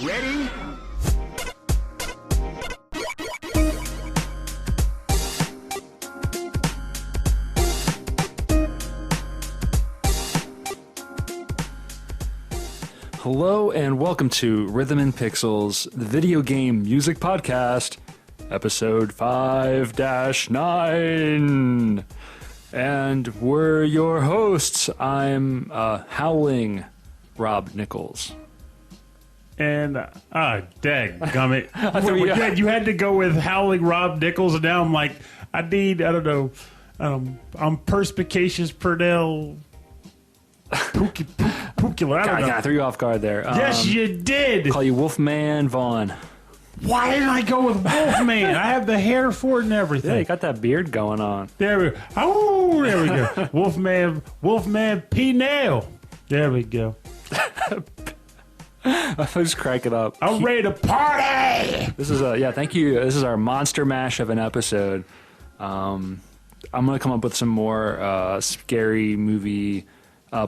Ready? Hello and welcome to Rhythm and Pixels, the video game music podcast, episode 5-9. And we're your hosts. I'm Howling Rob Nichols. And, dadgummit. You had to go with Howling Rob Nichols, and now I'm like, I'm perspicacious Purnell Pukula. I threw you off guard there. Yes, you did. Call you Wolfman Vaughn. Why didn't I go with Wolfman? I have the hair for it and everything. Yeah, you got that beard going on. There we go. Oh, there we go. Wolfman P. Nail. There we go. I was cracking up. I'm ready to party. This is thank you. This is our monster mash of an episode. I'm gonna come up with some more scary movie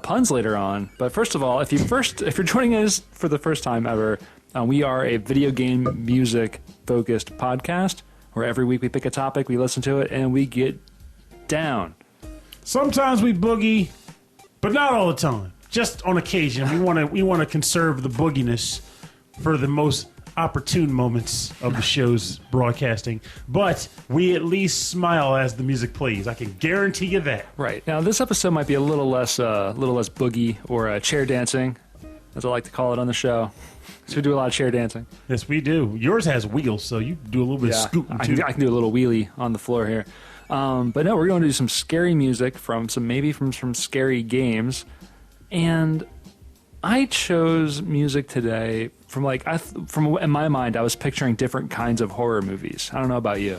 puns later on. But first of all, if you're joining us for the first time ever, we are a video game music focused podcast where every week we pick a topic, we listen to it, and we get down. Sometimes we boogie, but not all the time. Just on occasion, we want to conserve the booginess for the most opportune moments of the show's broadcasting. But we at least smile as the music plays. I can guarantee you that. Right now, this episode might be a little less boogie or chair dancing, as I like to call it on the show. So we do a lot of chair dancing. Yes, we do. Yours has wheels, so you do a little bit of scooting too. I can do a little wheelie on the floor here. But no, we're going to do some scary music from some scary games. And I chose music today from in my mind, I was picturing different kinds of horror movies. I don't know about you.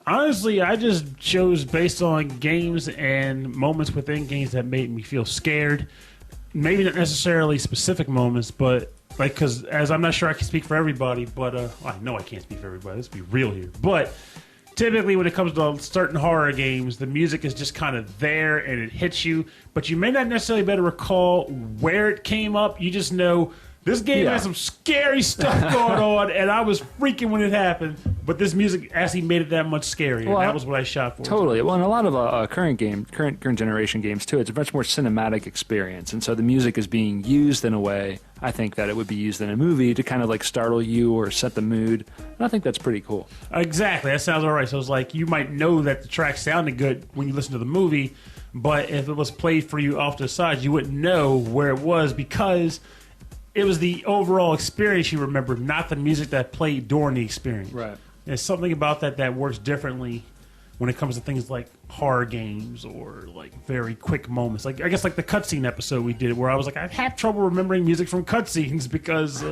Honestly, I just chose based on games and moments within games that made me feel scared. Maybe not necessarily specific moments, but because as I'm not sure I can speak for everybody, but I know I can't speak for everybody. Let's be real here. But typically when it comes to certain horror games, the music is just kind of there and it hits you, but you may not necessarily better recall where it came up. You just know this game has some scary stuff going on, and I was freaking when it happened, but this music actually made it that much scarier. Well, that was what I shot for. Totally. Well, in a lot of current generation games, too, it's a much more cinematic experience, and so the music is being used in a way, I think, that it would be used in a movie to kind of like startle you or set the mood, and I think that's pretty cool. Exactly. That sounds all right. So it's like you might know that the track sounded good when you listen to the movie, but if it was played for you off to the side, you wouldn't know where it was because it was the overall experience you remember, not the music that played during the experience. Right. There's something about that works differently when it comes to things like horror games or like very quick moments. Like I guess like the cutscene episode we did where I was like, I have trouble remembering music from cutscenes because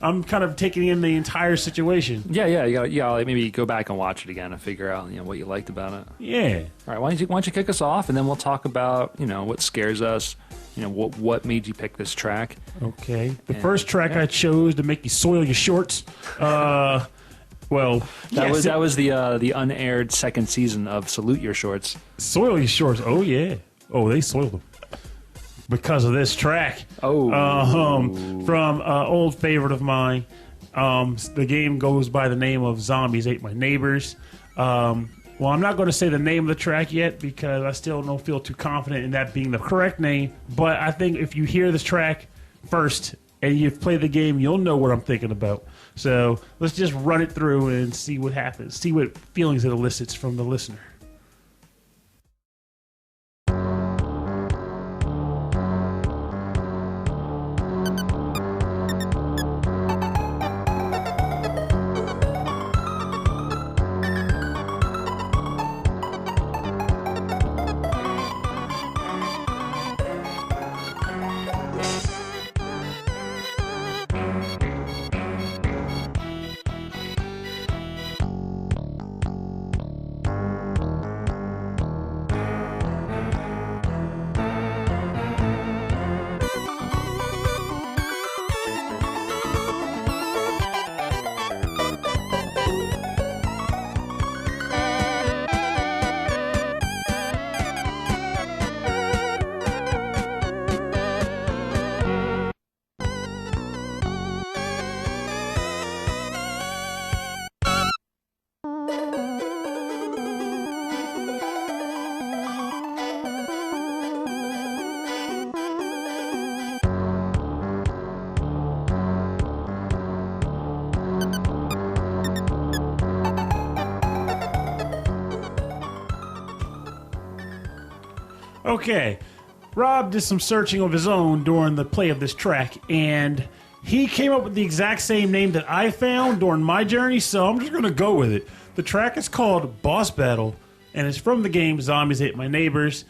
I'm kind of taking in the entire situation. Yeah. You gotta maybe go back and watch it again and figure out what you liked about it. Yeah. All right. Why don't you kick us off, and then we'll talk about what scares us. What made you pick this track? Okay. The first track I chose to make you soil your shorts. That was the unaired second season of Salute Your Shorts. Soil your shorts. Oh yeah. Oh, they soiled them because of this track. From old favorite of mine. The game goes by the name of Zombies Ate My Neighbors. Well, I'm not going to say the name of the track yet because I still don't feel too confident in that being the correct name. But I think if you hear this track first and you've played the game, you'll know what I'm thinking about. So let's just run it through and see what happens. See what feelings it elicits from the listener. Okay, Rob did some searching of his own during the play of this track, and he came up with the exact same name that I found during my journey, so I'm just going to go with it. The track is called Boss Battle, and it's from the game Zombies Ate My Neighbors.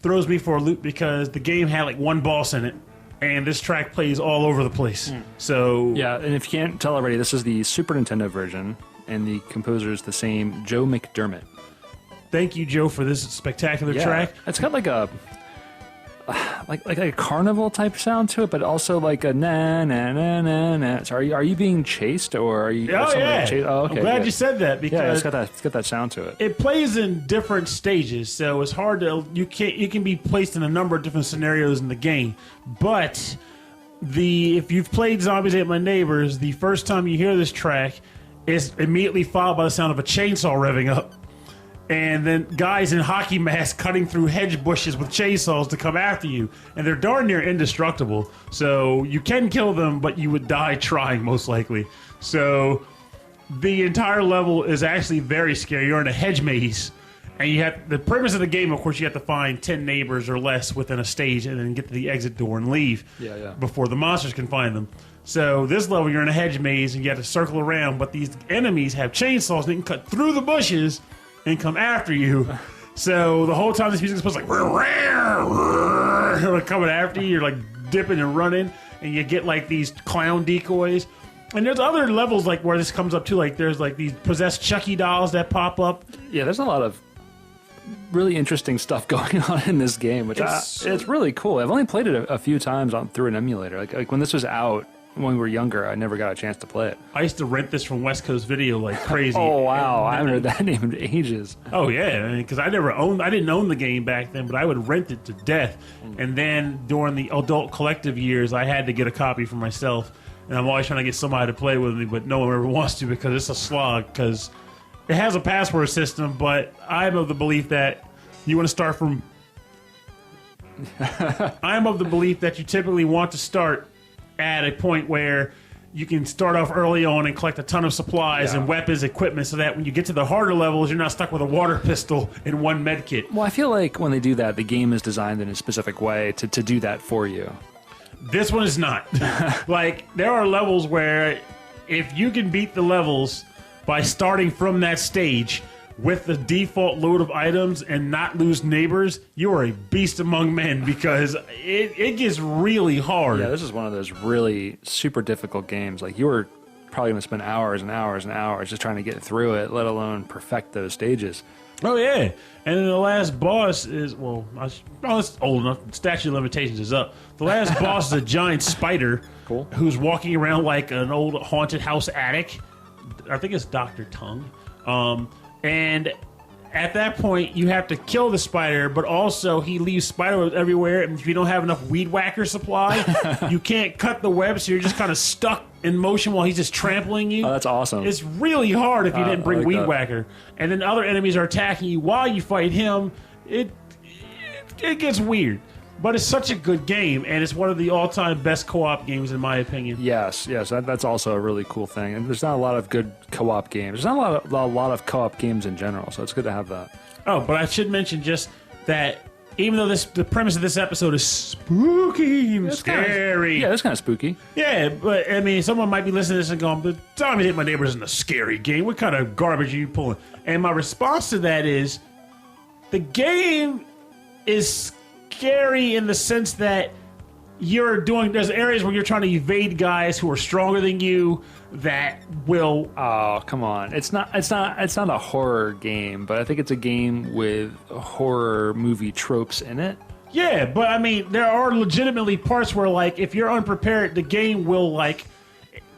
Throws me for a loop because the game had like one boss in it, and this track plays all over the place. So Yeah, and if you can't tell already, this is the Super Nintendo version, and the composer is the same, Joe McDermott. thank you, Joe, for this spectacular track. It's got like a carnival type sound to it, but also like a na na na na na. So are you being chased, or are you? Oh yeah. Okay. I'm glad good. you said that because It's got that sound to it. it plays in different stages, so it's hard to you can be placed in a number of different scenarios in the game. But if you've played Zombies Ate My Neighbors, the first time you hear this track is immediately followed by the sound of a chainsaw revving up. And then guys in hockey masks cutting through hedge bushes with chainsaws to come after you. And they're darn near indestructible. So you can kill them, but you would die trying, most likely. So the entire level is actually very scary. You're in a hedge maze. And you have the premise of the game, of course, you have to find 10 neighbors or less within a stage and then get to the exit door and leave before the monsters can find them. So this level, you're in a hedge maze and you have to circle around, but these enemies have chainsaws. They can cut through the bushes and come after you. So the whole time this music is supposed to like coming after you. You're like dipping and running, and you get like these clown decoys. And there's other levels like where this comes up too. Like there's like these possessed Chucky dolls that pop up. Yeah, there's a lot of really interesting stuff going on in this game, which it's really cool. I've only played it a few times through an emulator. Like when this was out, when we were younger, I never got a chance to play it. I used to rent this from West Coast Video like crazy. Oh wow, I haven't heard that name in ages. Oh yeah, because I didn't own the game back then, but I would rent it to death. And then during the adult collective years, I had to get a copy for myself. And I'm always trying to get somebody to play with me, but no one ever wants to because it's a slog. Because it has a password system, but I'm of the belief that you want to start from. I'm of the belief that you typically want to start at a point where you can start off early on and collect a ton of supplies and weapons, equipment, so that when you get to the harder levels, you're not stuck with a water pistol and one med kit. Well, I feel like when they do that, the game is designed in a specific way to do that for you. This one is not. Like, there are levels where if you can beat the levels by starting from that stage with the default load of items and not lose neighbors, you are a beast among men because it gets really hard. Yeah, this is one of those really super difficult games. Like, you were probably going to spend hours and hours and hours just trying to get through it, let alone perfect those stages. Oh, yeah. And then the last boss is, it's old enough. Statute of limitations is up. The last boss is a giant spider who's walking around like an old haunted house attic. I think it's Dr. Tongue. And at that point, you have to kill the spider, but also he leaves spider webs everywhere. And if you don't have enough weed whacker supply, you can't cut the web, so you're just kind of stuck in motion while he's just trampling you. Oh, that's awesome. It's really hard if you didn't bring like weed that. whacker. And then other enemies are attacking you while you fight him. It gets weird. But it's such a good game, and it's one of the all-time best co-op games, in my opinion. Yes, that's also a really cool thing. And there's not a lot of good co-op games. There's not a lot of co-op games in general, so it's good to have that. Oh, but I should mention just that even though the premise of this episode is spooky and scary. Yeah, it's kind of spooky. Yeah, but I mean, someone might be listening to this and going, but Zombies Ate My Neighbors isn't a scary game. What kind of garbage are you pulling? And my response to that is, the game is scary in the sense that there's areas where you're trying to evade guys who are stronger than you that will. Oh, come on! It's not a horror game, but I think it's a game with horror movie tropes in it. Yeah, but I mean, there are legitimately parts where, like, if you're unprepared, the game will, like,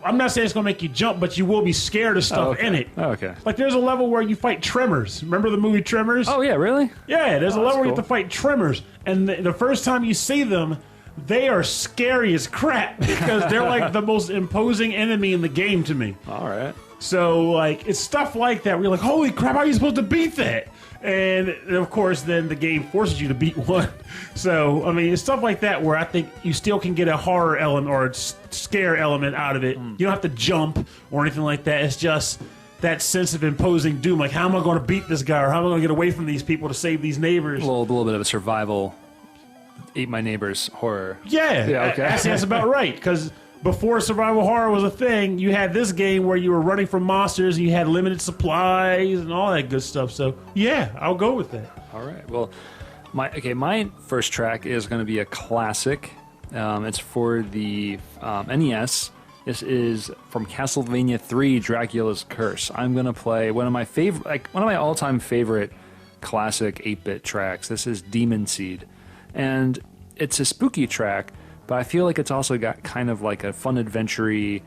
I'm not saying it's going to make you jump, but you will be scared of stuff in it. Oh, okay. Like, there's a level where you fight Tremors. Remember the movie Tremors? Oh, yeah, really? Yeah, there's a level where you cool. have to fight Tremors. And the first time you see them, they are scary as crap because they're like the most imposing enemy in the game to me. All right. So, like, it's stuff like that where you're like, holy crap, how are you supposed to beat that? And, of course, then the game forces you to beat one. So, I mean, it's stuff like that where I think you still can get a horror element or a scare element out of it. You don't have to jump or anything like that. It's just that sense of imposing doom. Like, how am I going to beat this guy? Or how am I going to get away from these people to save these neighbors? A little bit of a survival Ate My Neighbor's Horror. Yeah, Yeah, okay. that's about right. Because before survival horror was a thing, you had this game where you were running from monsters and you had limited supplies and all that good stuff. So yeah, I'll go with that. All right. Well, my first track is going to be a classic. It's for the NES. This is from Castlevania 3: Dracula's Curse. I'm going to play one of my all-time favorite classic 8-bit tracks. This is Demon Seed. And it's a spooky track, but I feel like it's also got kind of like a fun adventure-y,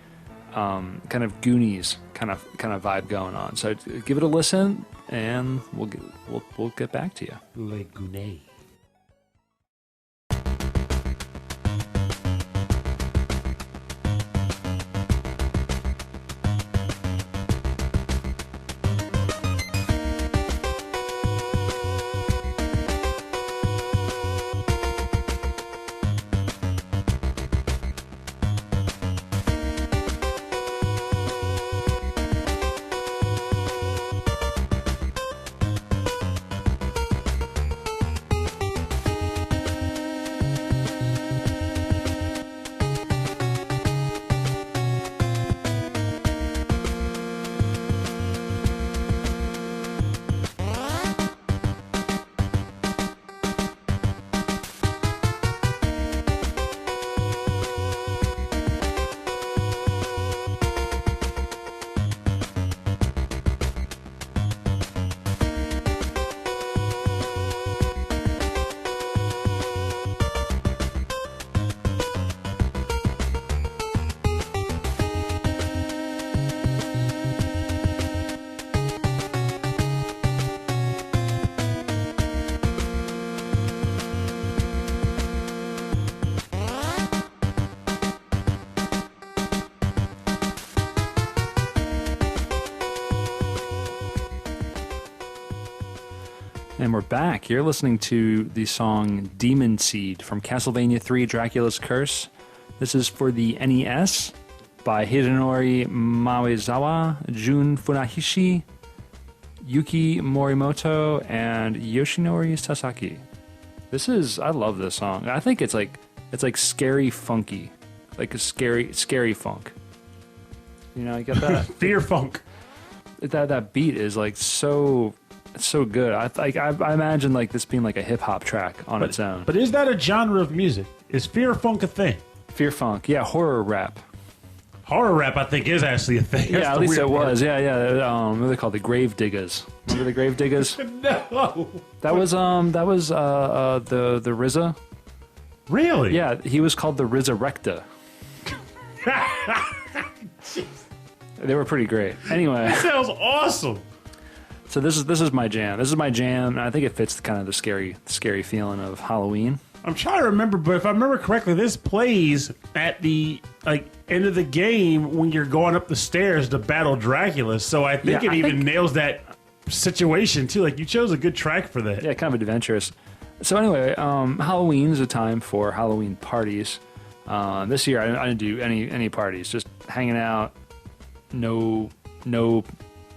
kind of Goonies kind of vibe going on. So give it a listen, and we'll get back to you. Le Goonies. And we're back. You're listening to the song Demon Seed from Castlevania 3: Dracula's Curse. This is for the NES by Hidenori Maezawa, Jun Funahishi, Yuki Morimoto, and Yoshinori Sasaki. I love this song. I think it's like scary funky. Like a scary funk. You know, you get that? Fear funk. That beat is like so good. I imagine like this being like a hip hop track on its own. But is that a genre of music? Is fear funk a thing? Fear funk, yeah, horror rap. Horror rap, I think, is actually a thing. That's yeah, at least it was. Yeah. What are they called? The Grave Diggers. Remember the Grave Diggers? No. That was the RZA. Really? Yeah, he was called the RZA-recta. They were pretty great. Anyway, That sounds awesome. so this is my jam. This is my jam, and I think it fits kind of the scary feeling of Halloween. I'm trying to remember, but if I remember correctly, this plays at the end of the game when you're going up the stairs to battle Dracula. So I think Yeah, it even nails that situation too. Like, you chose a good track for that. Yeah, kind of adventurous. So anyway, Halloween is a time for Halloween parties. This year I didn't do any parties, just hanging out. No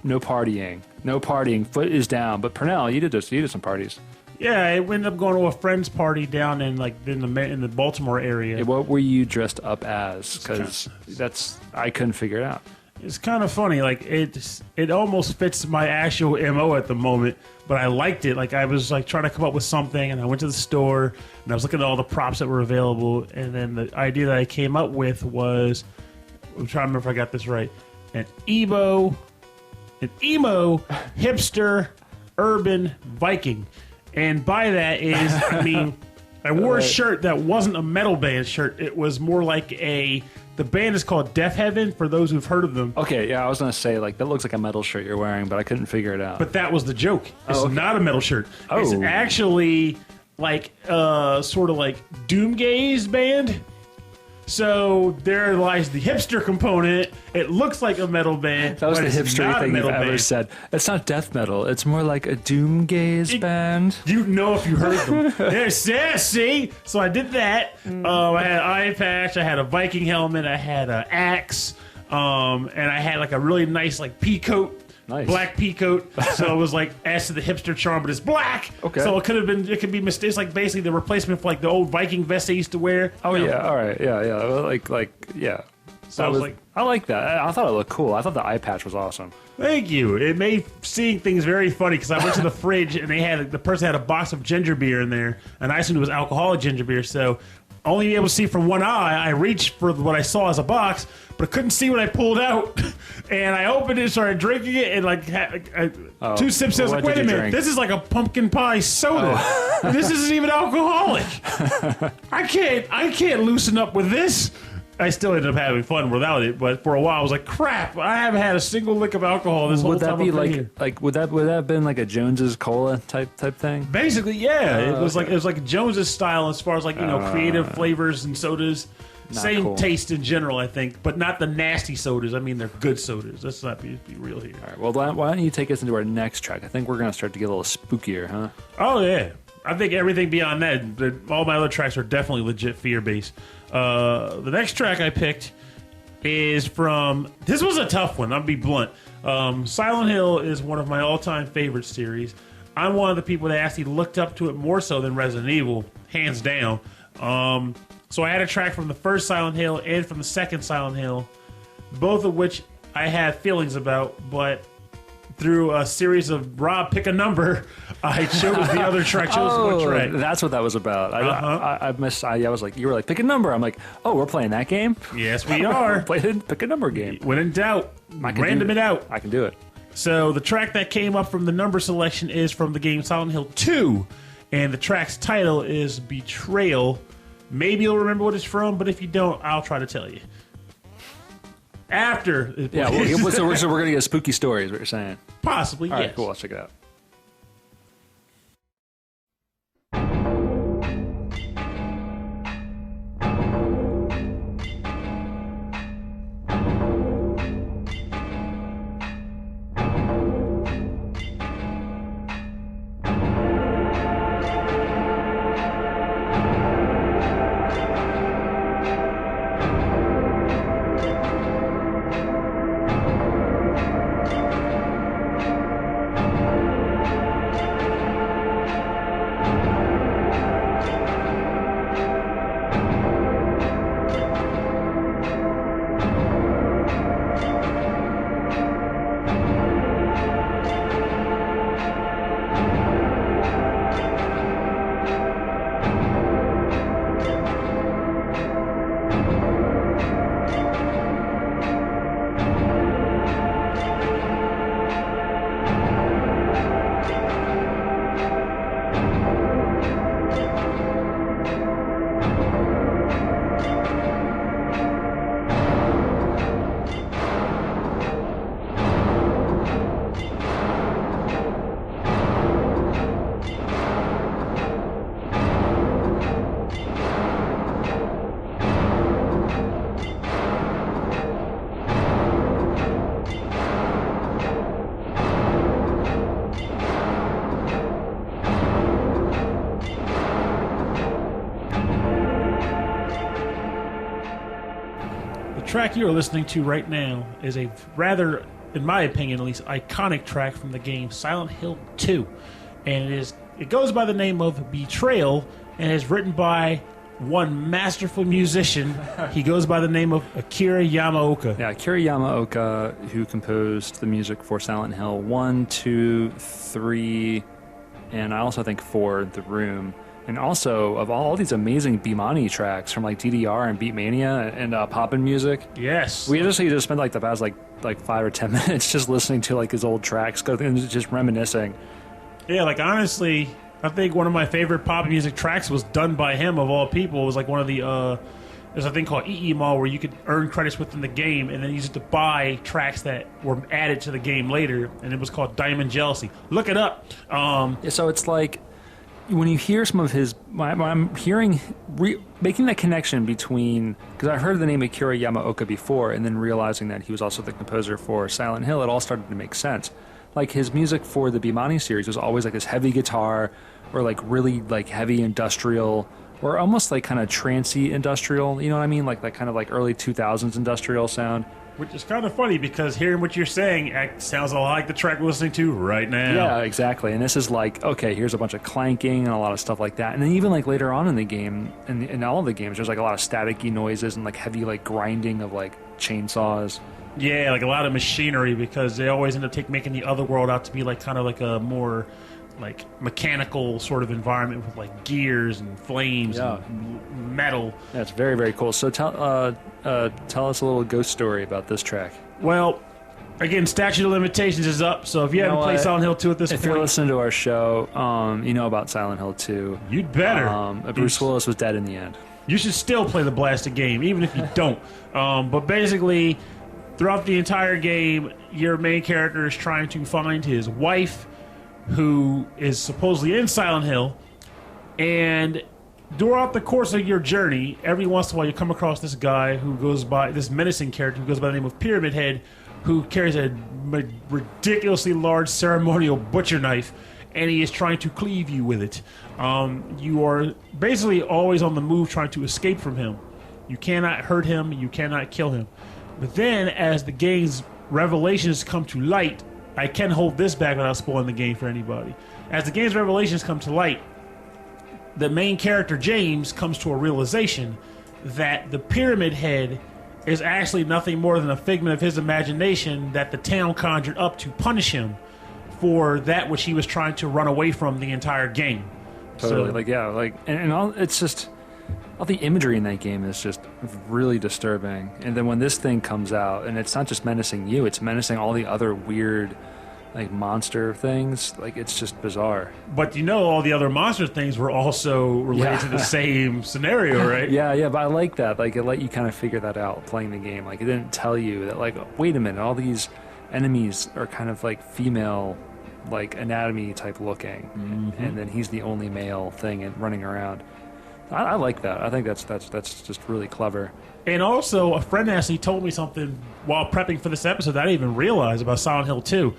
partying. No partying. Foot is down. But Pernell, you did some parties. Yeah, I ended up going to a friend's party down in the Baltimore area. Yeah, what were you dressed up as? Because I couldn't figure it out. It's kind of funny. Like, it almost fits my actual MO at the moment, but I liked it. Like, I was like trying to come up with something, and I went to the store and I was looking at all the props that were available, and then the idea that I came up with was, I'm trying to remember if I got this right, an emo hipster urban Viking. And by that is, I mean, I wore a shirt that wasn't a metal band shirt. It was more like the band is called Death Heaven, for those who've heard of them. Okay, yeah, I was going to say, like, that looks like a metal shirt you're wearing, but I couldn't figure it out. But that was the joke. It's not a metal shirt. Oh. It's actually like sort of like Doomgaze band. So there lies the hipster component. It looks like a metal band. That was but the it's hipster not a thing you've metal ever band. said. It's not death metal. It's more like a doomgaze band. You know if you heard them. Yeah, see? So I did that. I had an eye patch. I had a Viking helmet. I had an axe. And I had like a really nice like pea coat Nice. black pea coat. So it was like as to the hipster charm, but it's black. Okay. So it could be mistakes. It's like basically the replacement for like the old Viking vest they used to wear. Oh yeah, all right, yeah. Like yeah. So I was like, I like that. I thought it looked cool. I thought the eye patch was awesome. thank you. It made seeing things very funny because I went to the fridge and the person had a box of ginger beer in there, and I assumed it was alcoholic ginger beer. So only be able to see from one eye. I reached for what I saw as a box, but I couldn't see what I pulled out. And I opened it, started drinking it, and like two sips. I was like, What wait a did you minute, drink? this is like a pumpkin pie soda. This isn't even alcoholic. I can't loosen up with this. I still ended up having fun without it, but for a while I was like, "Crap! I haven't had a single lick of alcohol this whole Would that time." be I've been here. would that have been like a Jones's Cola type thing? Basically, yeah, it was okay. like Jones's style as far as like creative flavors and sodas. Same cool. taste in general, I think, but not the nasty sodas. I mean, they're good sodas. Let's not be real here. All right. Well, why don't you take us into our next track? I think we're gonna start to get a little spookier, huh? Oh yeah, I think everything beyond that, all my other tracks are definitely legit fear based. The next track I picked is from. This was a tough one. I'll be blunt. Silent Hill is one of my all-time favorite series. I'm one of the people that actually looked up to it more so than Resident Evil, hands down. So I had a track from the first Silent Hill and from the second Silent Hill, both of which I have feelings about, but through a series of Rob pick a number, I chose the other track. Chose one track. That's what that was about. I was like, you were like, pick a number. I'm like, oh, we're playing that game. Yes, we are. Play the pick a number game. When in doubt, random it out. I can do it. So the track that came up from the number selection is from the game Silent Hill 2, and the track's title is Betrayal. Maybe you'll remember what it's from, but if you don't, I'll try to tell you. After. Yeah, so we're going to get a spooky story, is what you're saying. Possibly, All yes. right, cool. Let's check it out. The track you are listening to right now is a rather, in my opinion at least, iconic track from the game Silent Hill 2. And it goes by the name of Betrayal and is written by one masterful musician. He goes by the name of Akira Yamaoka. Yeah, Akira Yamaoka, who composed the music for Silent Hill 1, 2, 3, and I also think 4, The Room. And also, of all these amazing Bimani tracks from like DDR and Beatmania and Poppin' Music. Yes. We just spent like the past like 5 or 10 minutes just listening to like his old tracks and just reminiscing. Yeah, like honestly, I think one of my favorite pop music tracks was done by him of all people. It was like one of the there's a thing called EE Mall where you could earn credits within the game and then use it to buy tracks that were added to the game later, and it was called Diamond Jealousy. Look it up. So it's like when you hear some of his, I'm hearing making that connection between, because I've heard the name Akira Yamaoka before, and then realizing that he was also the composer for Silent Hill, it all started to make sense. Like his music for the Bimani series was always like this heavy guitar or like really like heavy industrial or almost like kind of trancey industrial. You know what I mean? Like that kind of like early 2000s industrial sound. Which is kind of funny because hearing what you're saying sounds a lot like the track we're listening to right now. Yeah, exactly. And this is like, okay, here's a bunch of clanking and a lot of stuff like that. And then even like later on in the game, in all of the games, there's like a lot of staticky noises and like heavy like grinding of like chainsaws. Yeah, like a lot of machinery because they always end up making the other world out to be like kind of like a more like mechanical sort of environment with like gears and flames and metal. Yeah, it's very, very cool. So tell us a little ghost story about this track. Well, again, statute of limitations is up, so if you haven't played Silent Hill 2 at this point... If you're listening to our show, you know about Silent Hill 2. You'd better. Bruce Willis was dead in the end. You should still play the blasted game, even if you don't. But basically, throughout the entire game, your main character is trying to find his wife, who is supposedly in Silent Hill, and throughout the course of your journey, every once in a while you come across this guy who goes by, this menacing character who goes by the name of Pyramid Head, who carries a ridiculously large ceremonial butcher knife, and he is trying to cleave you with it. You are basically always on the move trying to escape from him. You cannot hurt him, you cannot kill him. But then, as the game's revelations come to light, I can hold this back without spoiling the game for anybody. As the game's revelations come to light, the main character, James, comes to a realization that the Pyramid Head is actually nothing more than a figment of his imagination that the town conjured up to punish him for that which he was trying to run away from the entire game. Totally. So, and all, it's just... all the imagery in that game is just really disturbing. And then when this thing comes out, and it's not just menacing you, it's menacing all the other weird, like, monster things. Like, it's just bizarre. But you know all the other monster things were also related to the same scenario, right? Yeah, but I like that. Like, it let you kind of figure that out playing the game. Like, it didn't tell you that, like, wait a minute, all these enemies are kind of, like, female, like, anatomy type looking. Mm-hmm. And then he's the only male thing running around. I like that. I think that's just really clever. And also, a friend actually told me something while prepping for this episode that I didn't even realize about Silent Hill 2.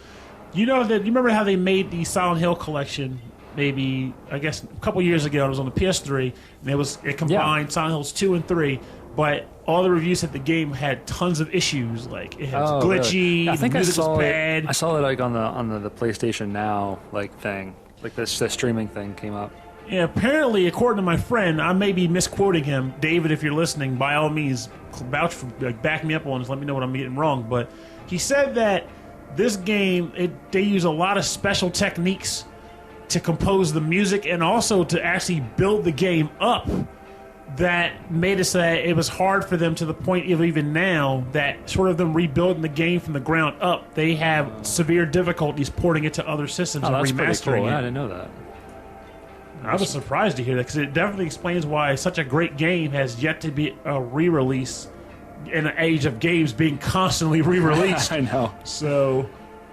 You remember how they made the Silent Hill collection maybe, I guess, a couple years ago? It was on the PS3, and it combined Silent Hills 2 and 3, but all the reviews said the game had tons of issues. Like, it was glitchy, really? I think the music was bad. I saw it like on the PlayStation Now like thing. Like the streaming thing came up. Yeah, apparently, according to my friend, I may be misquoting him. David, if you're listening, by all means, back me up on this. Let me know what I'm getting wrong. But he said that this game, they use a lot of special techniques to compose the music and also to actually build the game up that made it so that it was hard for them to the point of even now that sort of them rebuilding the game from the ground up, they have severe difficulties porting it to other systems and remastering cool. it. I didn't know that. I was surprised to hear that because it definitely explains why such a great game has yet to be a re-release in an age of games being constantly re-released. I know. So,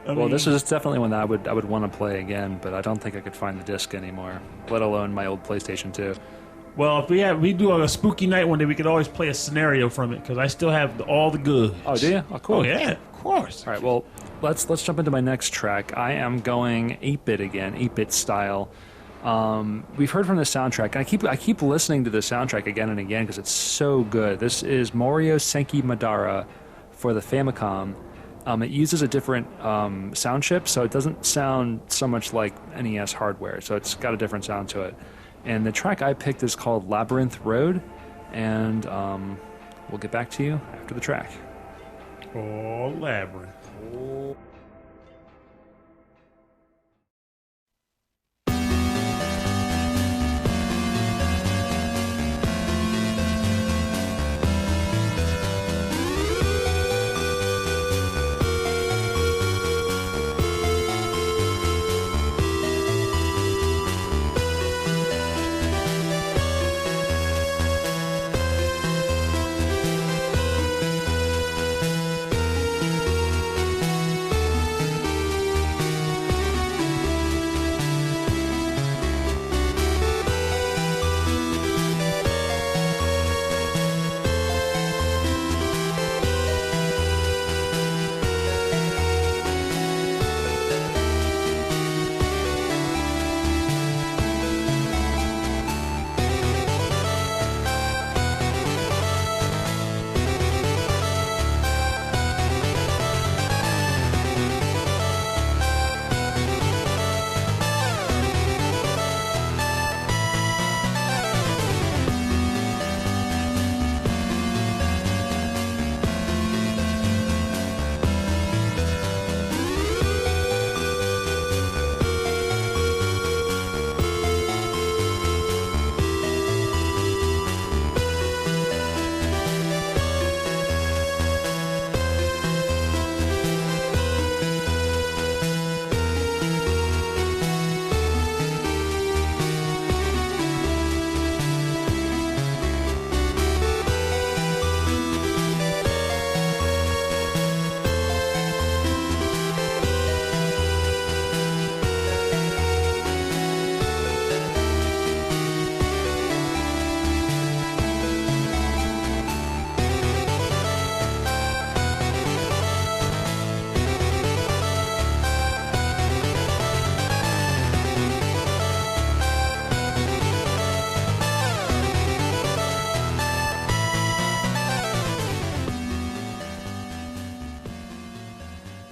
this is definitely one that I would want to play again, but I don't think I could find the disc anymore, let alone my old PlayStation 2. Well, if we do a spooky night one day, we could always play a scenario from it because I still have all the goods. Oh, do you? Oh, cool. Oh, yeah, of course. All right, well, let's jump into my next track. I am going 8-bit again, 8-bit style. We've heard from the soundtrack, and I keep listening to the soundtrack again and again because it's so good. This is Morio Senki Madara for the Famicom. It uses a different sound chip, so it doesn't sound so much like NES hardware, so it's got a different sound to it. And the track I picked is called Labyrinth Road, and we'll get back to you after the track. Oh, Labyrinth. Oh.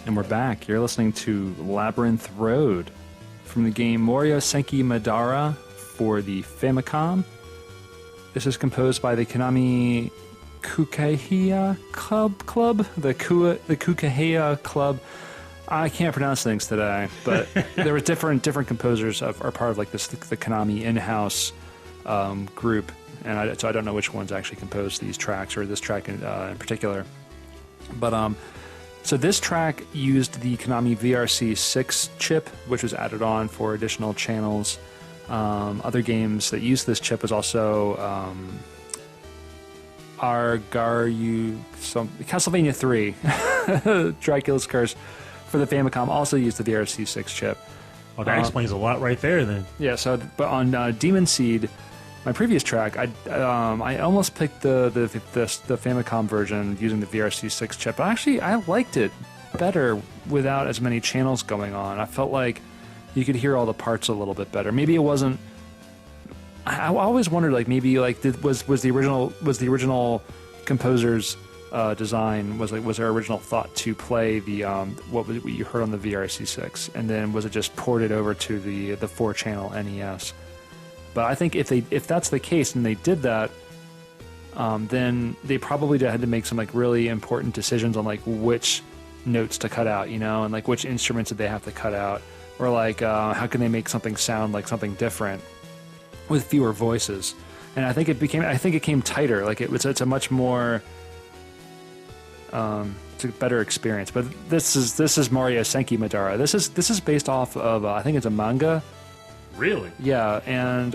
And we're back. You're listening to Labyrinth Road from the game Morio Senki Madara for the Famicom. This is composed by the Konami Kukahea Club? The Kukahea Club. I can't pronounce things today, but there were different composers are part of like this the Konami in-house group, and so I don't know which ones actually composed these tracks or this track in particular. But so this track used the Konami VRC6 chip, which was added on for additional channels. Other games that used this chip was also Castlevania 3, Dracula's Curse for the Famicom also used the VRC6 chip. Oh, that explains a lot right there then. Yeah, so but on Demon Seed, my previous track, I almost picked the Famicom version using the VRC6 chip. But actually, I liked it better without as many channels going on. I felt like you could hear all the parts a little bit better. Maybe it wasn't. I always wondered, like maybe like was the original composer's design was their original thought to play the what you heard on the VRC6, and then was it just ported over to the 4-channel NES? But I think if that's the case and they did that, then they probably had to make some like really important decisions on like which notes to cut out, you know, and like which instruments did they have to cut out, or like how can they make something sound like something different with fewer voices. And I think it came tighter. Like it's a much more it's a better experience. But this is Morio Senki Madara. This is based off of I think it's a manga. Really? Yeah,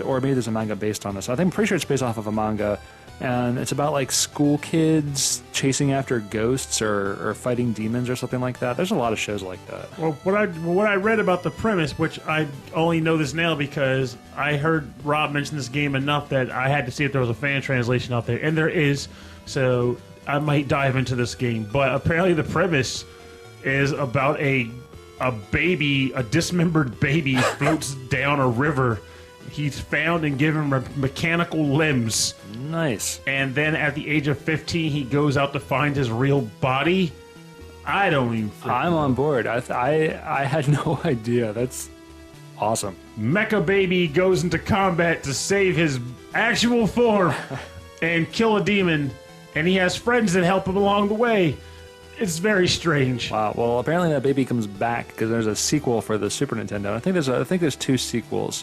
or maybe there's a manga based on this. I'm pretty sure it's based off of a manga, and it's about like school kids chasing after ghosts or fighting demons or something like that. There's a lot of shows like that. Well, what I read about the premise, which I only know this now because I heard Rob mention this game enough that I had to see if there was a fan translation out there, and there is. So I might dive into this game. But apparently, the premise is about a dismembered baby floats down a river. He's found and given mechanical limbs. Nice. And then at the age of 15, he goes out to find his real body. I don't even... I'm on board. I had no idea. That's awesome. Mecha Baby goes into combat to save his actual form and kill a demon. And he has friends that help him along the way. It's very strange. Wow. Well, apparently that baby comes back because there's a sequel for the Super Nintendo. I think there's 2 sequels.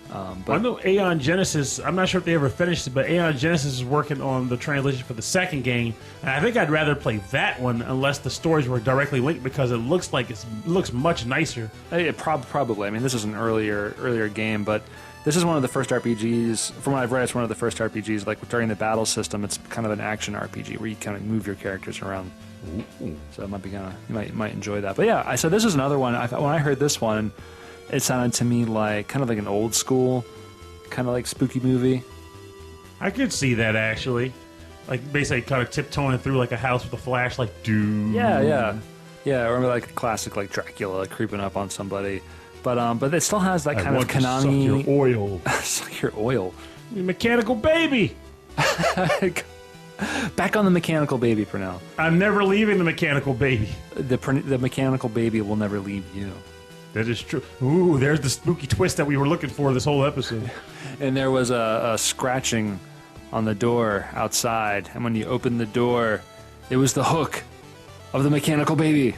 But I know Aeon Genesis, I'm not sure if they ever finished it, but Aeon Genesis is working on the translation for the second game. And I think I'd rather play that one unless the stories were directly linked because it looks like it looks much nicer. Probably. I mean, this is an earlier game, but this is one of the first RPGs. From what I've read, it's one of the first RPGs. Like during the battle system, it's kind of an action RPG where you kind of move your characters around. Ooh. So it might be you might enjoy that. But yeah, so this is another one. When I heard this one, it sounded to me like kind of like an old school, kind of like spooky movie. I could see that actually, like basically kind of tiptoeing through like a house with a flashlight. Yeah. Or like a classic like Dracula creeping up on somebody. But it still has that kind of Konami. Suck your oil. Suck your oil. Mechanical baby. Back on the mechanical baby for now. I'm never leaving the mechanical baby. The mechanical baby will never leave you. That is true. Ooh, there's the spooky twist that we were looking for this whole episode. And there was a scratching on the door outside, and when you opened the door, it was the hook of the mechanical baby.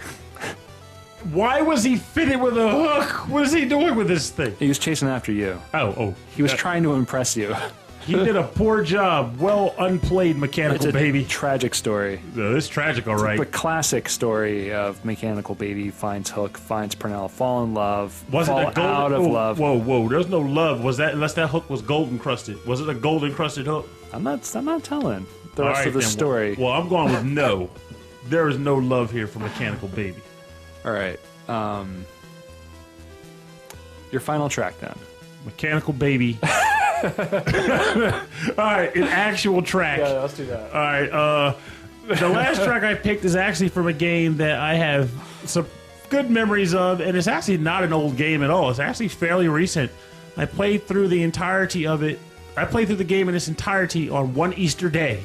Why was he fitted with a hook? What is he doing with this thing? He was chasing after you. Oh. He was trying to impress you. He did a poor job. Well unplayed mechanical baby. Tragic story. It's tragic, all right. It's a classic story of mechanical baby finds hook, finds Purnell, fall in love, fall out of love. Whoa! There's no love. Was that unless that hook was gold encrusted? Was it a gold encrusted hook? I'm not telling the rest of the story. Well, I'm going with no. There is no love here for mechanical baby. All right. Your final track then. Mechanical baby. All right, an actual track. Yeah, let's do that. All right, the last track I picked is actually from a game that I have some good memories of, and it's actually not an old game at all. It's actually fairly recent. I played through the entirety of it. I played through the game in its entirety on one Easter day,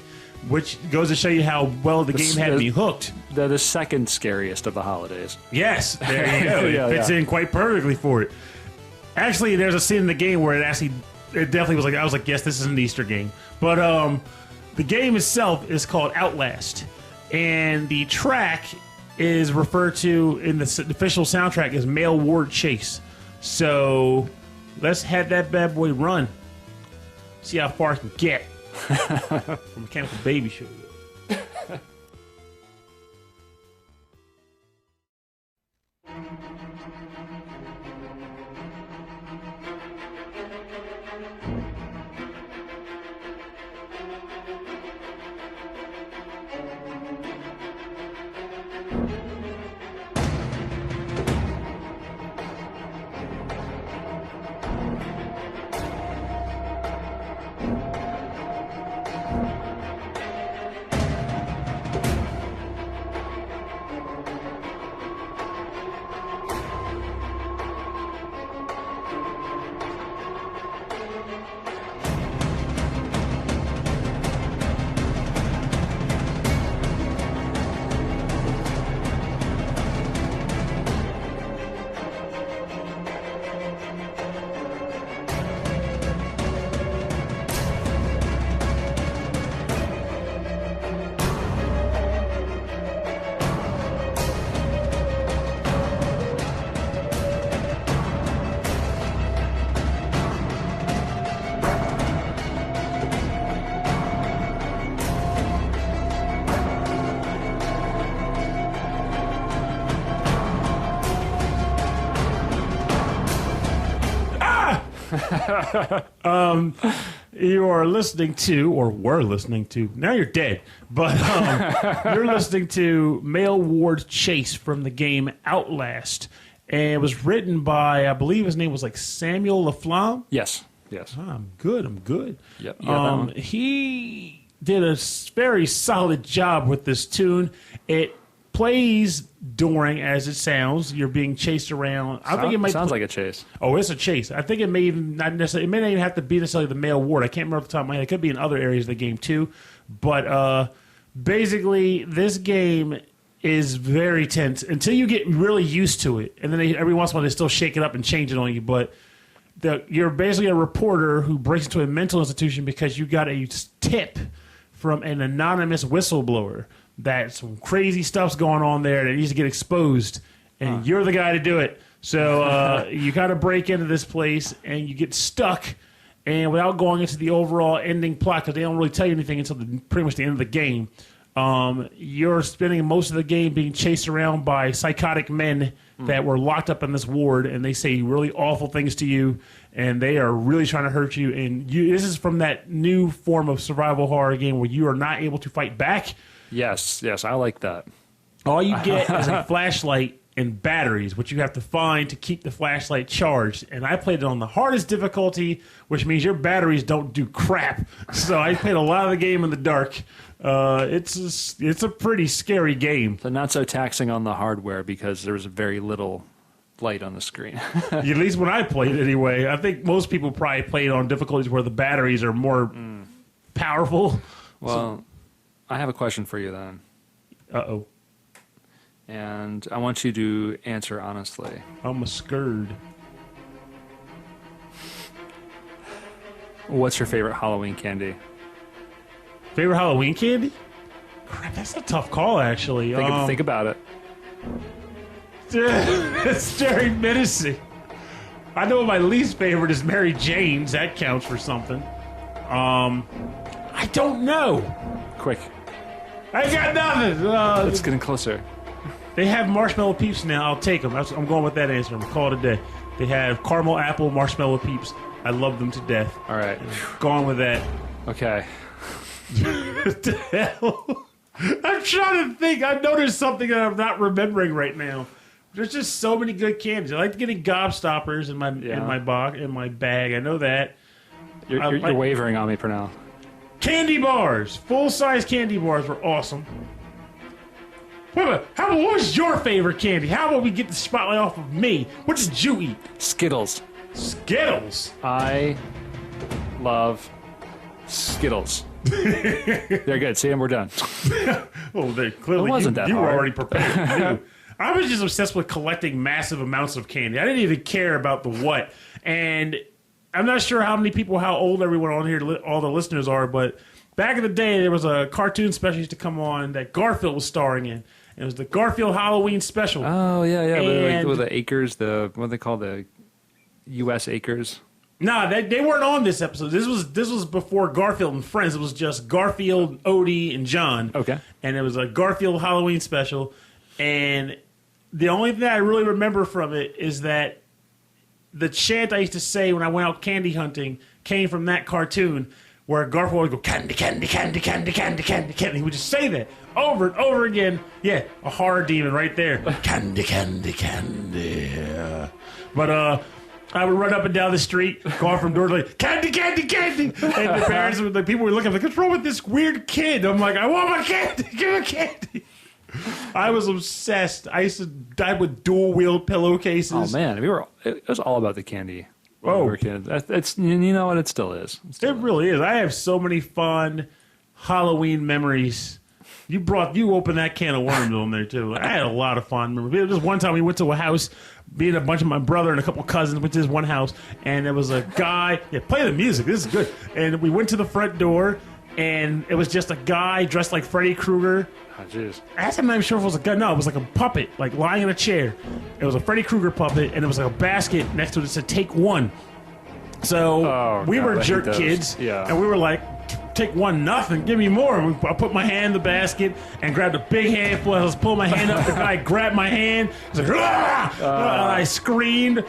which goes to show you how well the game had me hooked. They're the second scariest of the holidays. Yes, there you go. Yeah, It fits in quite perfectly for it. Actually, there's a scene in the game where it definitely was like, I was like, yes, this is an Easter game. But the game itself is called Outlast, and the track is referred to in the official soundtrack as Male Ward Chase. So let's have that bad boy run. See how far it can get. From Mechanical Baby Show. You are listening to, or were listening to, now you're dead, but you're listening to Male Ward Chase from the game Outlast. And it was written by, I believe his name was like Samuel Laflamme. Yes. I'm good. Yep. Yeah, he did a very solid job with this tune. It plays during, as it sounds, you're being chased around. I think it might sounds like a chase. Oh, it's a chase. I think it may even not necessarily. It may not even have to be necessarily the male ward. I can't remember off the top of my head. It could be in other areas of the game too. But basically, this game is very tense until you get really used to it, and then every once in a while they still shake it up and change it on you. But you're basically a reporter who breaks into a mental institution because you got a tip from an anonymous whistleblower that some crazy stuff's going on there that needs to get exposed, and you're the guy to do it. So you got to break into this place, and you get stuck. And without going into the overall ending plot, because they don't really tell you anything until pretty much the end of the game, you're spending most of the game being chased around by psychotic men that were locked up in this ward, and they say really awful things to you, and they are really trying to hurt you. And this is from that new form of survival horror game where you are not able to fight back. Yes, I like that. All you get is a flashlight and batteries, which you have to find to keep the flashlight charged. And I played it on the hardest difficulty, which means your batteries don't do crap. So I played a lot of the game in the dark. It's a pretty scary game. So not so taxing on the hardware because there was very little light on the screen. At least when I played it anyway. I think most people probably played on difficulties where the batteries are more powerful. Well, I have a question for you then. Uh-oh. And I want you to answer honestly. I'm scared. What's your favorite Halloween candy? Favorite Halloween candy? Crap, that's a tough call, actually. Think about it. It's very menacing. I know my least favorite is Mary Jane's. That counts for something. I don't know. Quick. I got nothing. It's getting closer. They have marshmallow peeps now. I'll take them. I'm going with that answer. I'm going to call it a day. They have caramel apple marshmallow peeps. I love them to death. All right. Going with that. Okay. What the hell? I'm trying to think. I've noticed something that I'm not remembering right now. There's just so many good candies. I like getting gobstoppers in my box, in my bag. I know that. You're wavering on me for now. Candy bars, full-size candy bars were awesome. Wait a minute. What was your favorite candy? How about we get the spotlight off of me? What did you eat? Skittles. Skittles. I love Skittles. They're good. See them. We're done. Well, clearly It wasn't that you were hard. already prepared. You knew. I was just obsessed with collecting massive amounts of candy. I didn't even care about the what. And I'm not sure how old everyone on here, all the listeners are, but back in the day, there was a cartoon special used to come on that Garfield was starring in. It was the Garfield Halloween special. Oh, yeah. And With the acres, what they call the U.S. acres. Nah, they weren't on this episode. This was before Garfield and Friends. It was just Garfield, Odie, and John. Okay. And it was a Garfield Halloween special. And the only thing I really remember from it is that the chant I used to say when I went out candy hunting came from that cartoon, where Garfield would go, candy, candy, candy, candy, candy, candy, candy. He would just say that over and over again. Yeah, a horror demon right there. Candy, candy, candy. But I would run up and down the street, going from door to door, candy, candy, candy. And the parents, the people were looking like, what's wrong with this weird kid? I'm like, I want my candy. Give me candy. I was obsessed. I used to die with dual-wheel pillowcases. Oh, man. It was all about the candy when we were kids. It's, you know what? It still is. It really is. I have so many fun Halloween memories. You opened that can of worms on there, too. I had a lot of fun memories. Just one time we went to a house, me and a bunch of my brother and a couple cousins went to this one house, and there was a guy. Yeah, play the music. This is good. And we went to the front door, and it was just a guy dressed like Freddy Krueger. Oh, jeez. I'm not even sure if it was a gun. No, it was like a puppet, like lying in a chair. It was a Freddy Krueger puppet, and it was like a basket next to it that said "Take one." So we were jerk kids, and we were like, "Take one, nothing. Give me more." And I put my hand in the basket and grabbed a big handful. I was pulling my hand up. The guy grabbed my hand. He's like, and I screamed.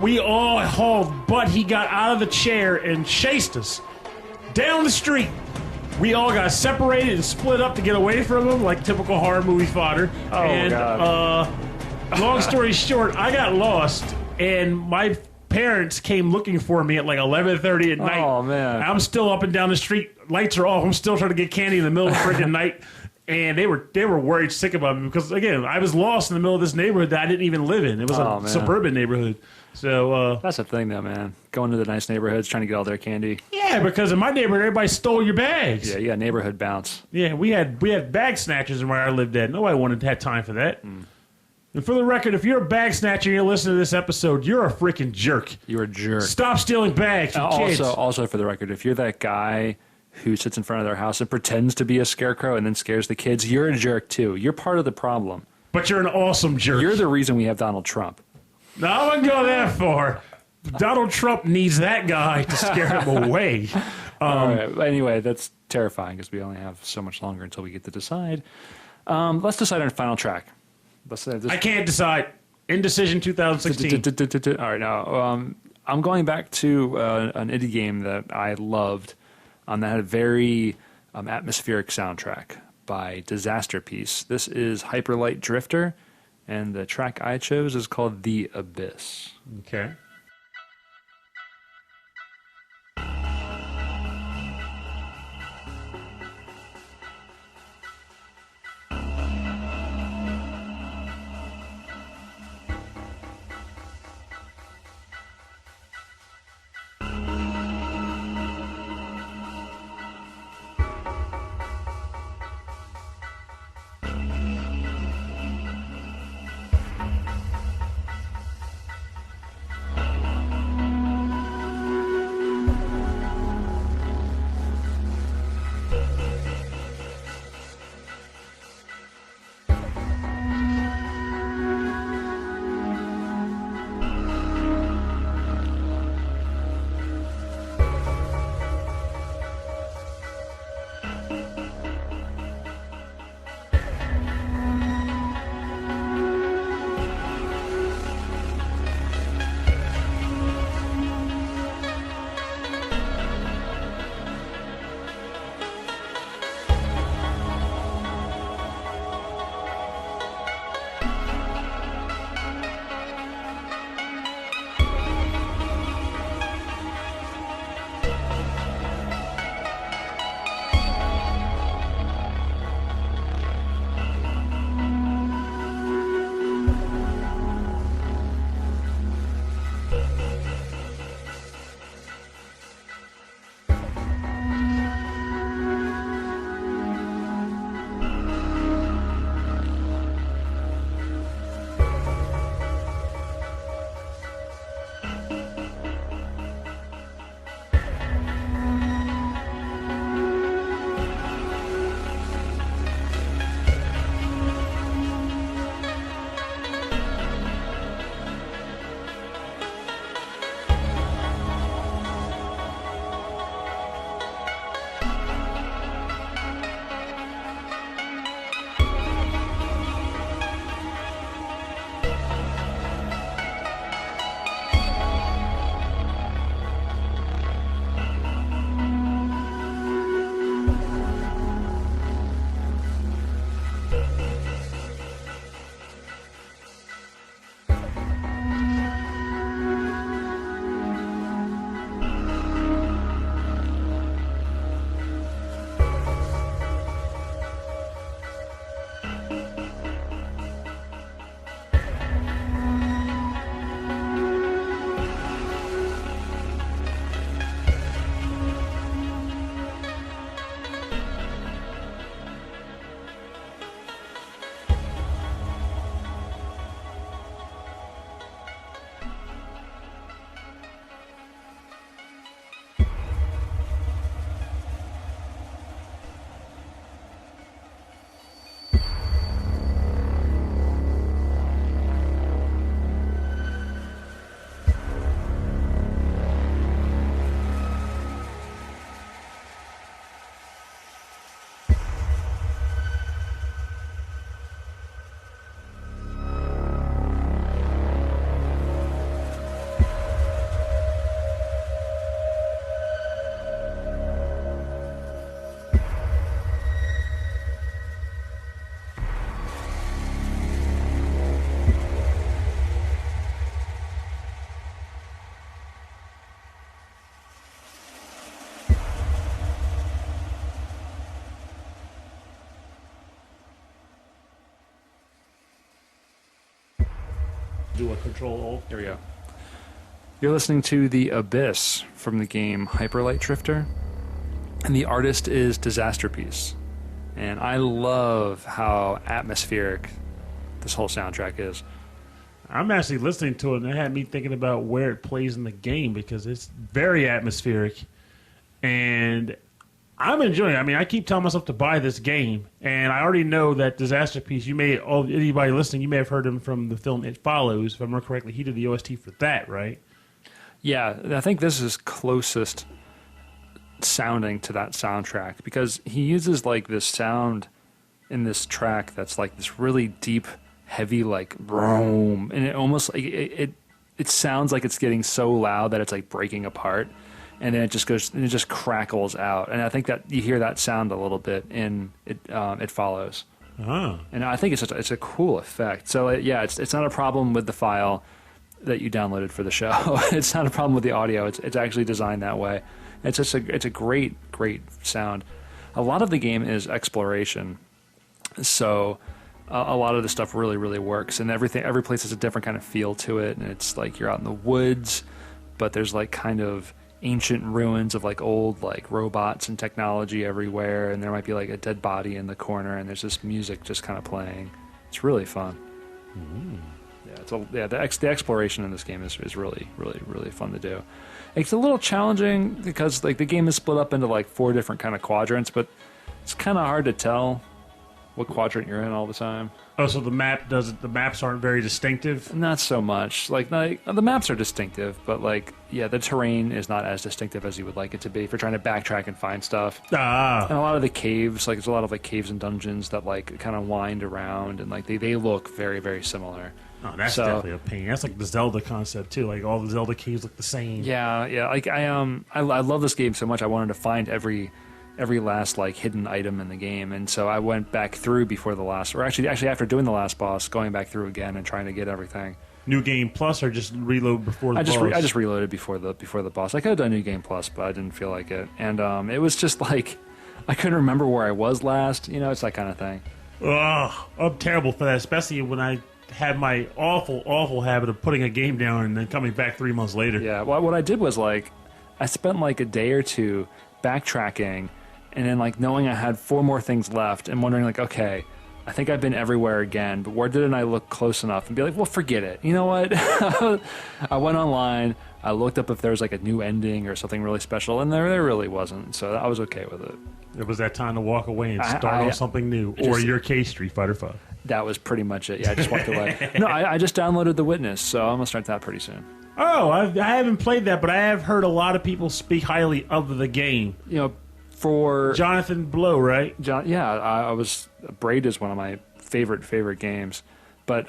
We all hauled butt. He got out of the chair and chased us down the street. We all got separated and split up to get away from him, like typical horror movie fodder. Oh, and God. Long story short, I got lost, and my parents came looking for me at like 11:30 at night. Oh, man. I'm still up and down the street. Lights are off. I'm still trying to get candy in the middle of the freaking night. And they were worried sick about me because, again, I was lost in the middle of this neighborhood that I didn't even live in. It was a suburban neighborhood. So that's the thing, though, man. Going to the nice neighborhoods, trying to get all their candy. yeah, because in my neighborhood, everybody stole your bags. Yeah, you got neighborhood bounce. Yeah, we had bag snatchers in where I lived at. Nobody wanted to have time for that. And for the record, if you're a bag snatcher and you're listening to this episode, you're a freaking jerk. You're a jerk. Stop stealing bags from kids. Also, for the record, if you're that guy who sits in front of their house and pretends to be a scarecrow and then scares the kids, you're a jerk, too. You're part of the problem. But you're an awesome jerk. You're the reason we have Donald Trump. No, I wouldn't go that far. Donald Trump needs that guy to scare him away. All right. Anyway, that's terrifying because we only have so much longer until we get to decide. Let's decide on a final track. I can't decide. Indecision 2016. All right, now I'm going back to an indie game that I loved that had a very atmospheric soundtrack by Disaster Piece. This is Hyperlight Drifter, and the track I chose is called The Abyss. Okay. do a Control-Alt. Here we go. You're listening to The Abyss from the game Hyperlight Drifter, and the artist is Disasterpiece. And I love how atmospheric this whole soundtrack is. I'm actually listening to it, and it had me thinking about where it plays in the game because it's very atmospheric, and I'm enjoying it. I mean, I keep telling myself to buy this game, and I already know that Disasterpiece, anybody listening, you may have heard him from the film It Follows. If I remember correctly, he did the OST for that, right? Yeah, I think this is closest sounding to that soundtrack because he uses like this sound in this track that's like this really deep, heavy, like boom, and it almost like it sounds like it's getting so loud that it's like breaking apart, and then it just goes and it just crackles out, and I think that you hear that sound a little bit in it. It Follows, and I think it's a cool effect. So yeah, it's not a problem with the file that you downloaded for the show. It's not a problem with the audio. It's actually designed that way. It's a great sound. A lot of the game is exploration, so a lot of the stuff really works, and every place has a different kind of feel to it, and it's like you're out in the woods, but there's like kind of ancient ruins of like old like robots and technology everywhere, and there might be like a dead body in the corner, and there's this music just kind of playing. It's really fun. The exploration in this game is really fun to do. It's a little challenging because like the game is split up into like 4 different kind of quadrants, but it's kind of hard to tell what quadrant you're in all the time. Oh, so the maps aren't very distinctive? Not so much. Like the maps are distinctive, but like yeah, the terrain is not as distinctive as you would like it to be if you're trying to backtrack and find stuff. And a lot of the caves, like there's a lot of like caves and dungeons that like kind of wind around, and like they look very similar. Oh, that's definitely a pain. That's like the Zelda concept too. Like all the Zelda caves look the same. Yeah. Like I love this game so much. I wanted to find every last like hidden item in the game, and so I went back through before the last, or actually after doing the last boss, going back through again and trying to get everything. New Game Plus, or just reload before the boss? I just reloaded before the boss. I could have done New Game Plus, but I didn't feel like it, and it was just like I couldn't remember where I was last. You know, it's that kind of thing. Ugh, I'm terrible for that, especially when I had my awful habit of putting a game down and then coming back 3 months later. Yeah, well, what I did was like I spent like a day or two backtracking, and then like knowing I had 4 more things left and wondering like, okay, I think I've been everywhere again, but where didn't I look close enough? And be like, well, forget it. You know what? I went online, I looked up if there was like a new ending or something really special, and there really wasn't, so I was okay with it. It was that time to walk away and start on something new, or your case, Street Fighter 5. That was pretty much it. Yeah, I just walked away. No, I just downloaded The Witness, so I'm going to start that pretty soon. Oh, I haven't played that, but I have heard a lot of people speak highly of the game. You know, for Jonathan Blow, right? I was Braid is one of my favorite games, but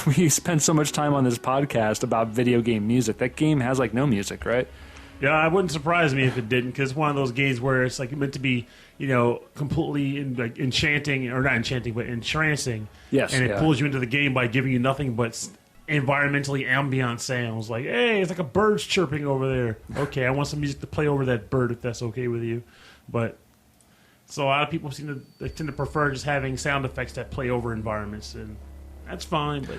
we spend so much time on this podcast about video game music. That game has like no music, right? Yeah, it wouldn't surprise me if it didn't, because it's one of those games where it's like meant to be, completely enchanting, or not enchanting, but entrancing. Yes, and it pulls you into the game by giving you nothing but environmentally ambient sounds. Like, hey, it's like a bird's chirping over there. Okay, I want some music to play over that bird if that's okay with you. But so a lot of people tend to prefer just having sound effects that play over environments, and that's fine. But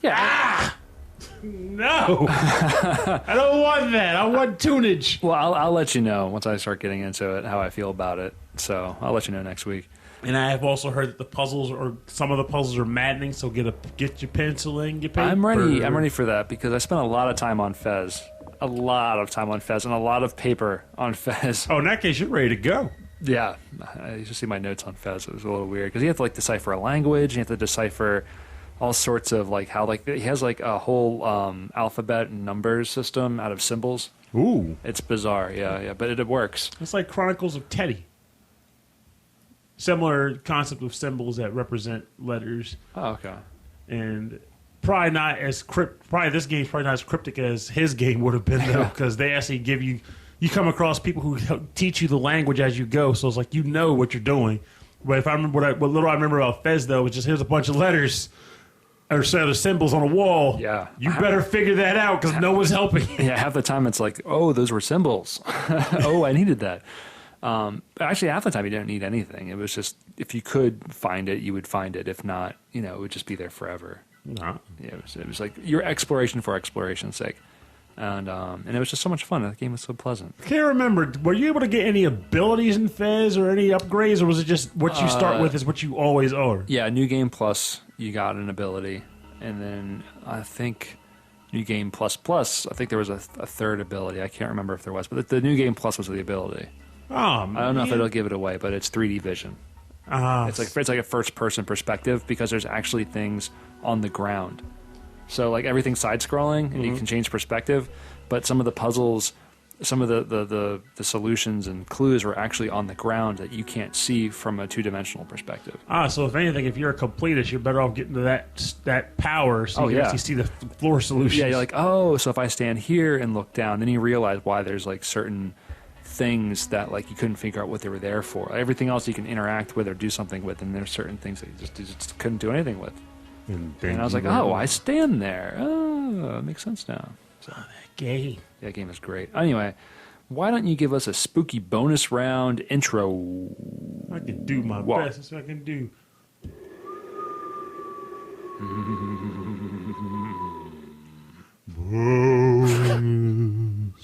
yeah. No, I don't want that. I want tunage. Well, I'll let you know once I start getting into it how I feel about it. So I'll let you know next week. And I have also heard that some of the puzzles are maddening. So get your pencil and get paper. I'm ready for that because I spent a lot of time on Fez, and a lot of paper on Fez. Oh, in that case, you're ready to go. Yeah, I used to see my notes on Fez. It was a little weird because you have to like decipher a language. You have to decipher all sorts of like how like he has like a whole alphabet and numbers system out of symbols. Ooh, it's bizarre. Yeah, but it works. It's like Chronicles of Teddy. Similar concept of symbols that represent letters. Oh, okay. And probably not as probably this game's probably not as cryptic as his game would have been though, because they actually give you come across people who teach you the language as you go, so it's like you know what you're doing. But if I remember what little I remember about Fez though, was just here's a bunch of letters or set of symbols on a wall. Yeah. You better figure that out because no one's helping. Yeah, half the time it's like, oh, those were symbols. Oh, I needed that. Actually, half the time you don't need anything. It was just, if you could find it, you would find it. If not, it would just be there forever. Nah. Yeah, it was like your exploration for exploration's sake. And it was just so much fun. The game was so pleasant. I can't remember. Were you able to get any abilities in Fez or any upgrades, or was it just what you start with is what you always are? Yeah, New Game Plus, you got an ability. And then I think New Game Plus Plus, I think there was a third ability. I can't remember if there was. But the New Game Plus was the ability. Oh, man. I don't know if it'll give it away, but it's 3D vision. It's like a first-person perspective because there's actually things on the ground. So like everything's side-scrolling, and you can change perspective, but some of the puzzles, some of the solutions and clues are actually on the ground that you can't see from a two-dimensional perspective. So if anything, if you're a completist, you're better off getting to that power so you can actually see the floor solutions. Yeah, you're like, oh, so if I stand here and look down, then you realize why there's like certain things that like you couldn't figure out what they were there for. Everything else you can interact with or do something with, and there's certain things that you just couldn't do anything with. And I was like, oh, I stand there. Oh, it makes sense now. So, that game. That game is great. Anyway, why don't you give us a spooky bonus round intro? I can do my best. That's what I can do. Bonus round.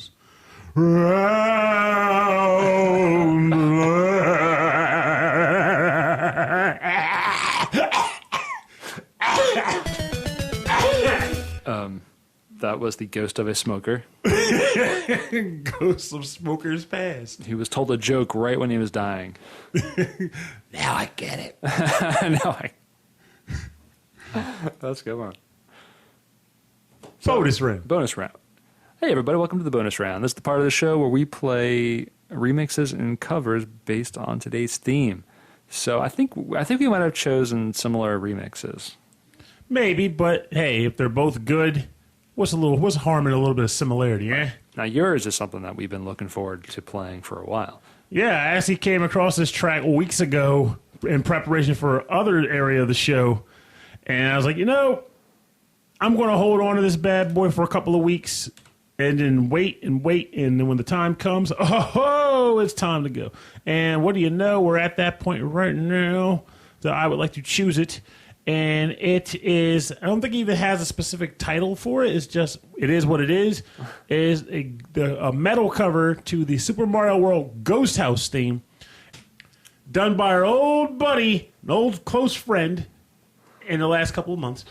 That was the ghost of a smoker. Ghost of Smoker's Past. He was told a joke right when he was dying. Now I get it. Let's go on. Bonus round. Bonus round. Hey, everybody, welcome to the bonus round. This is the part of the show where we play remixes and covers based on today's theme. So I think we might have chosen similar remixes. Maybe, but hey, if they're both good, what's harm in a little bit of similarity, eh? Now, yours is something that we've been looking forward to playing for a while. Yeah, I actually came across this track weeks ago in preparation for other area of the show, and I was like, I'm going to hold on to this bad boy for a couple of weeks, and then wait, and then when the time comes, it's time to go. And what do you know? We're at that point right now that I would like to choose it. And it is, I don't think it even has a specific title for it. It's just, it is what it is. It is a metal cover to the Super Mario World Ghost House theme, done by our old buddy, an old close friend in the last couple of months.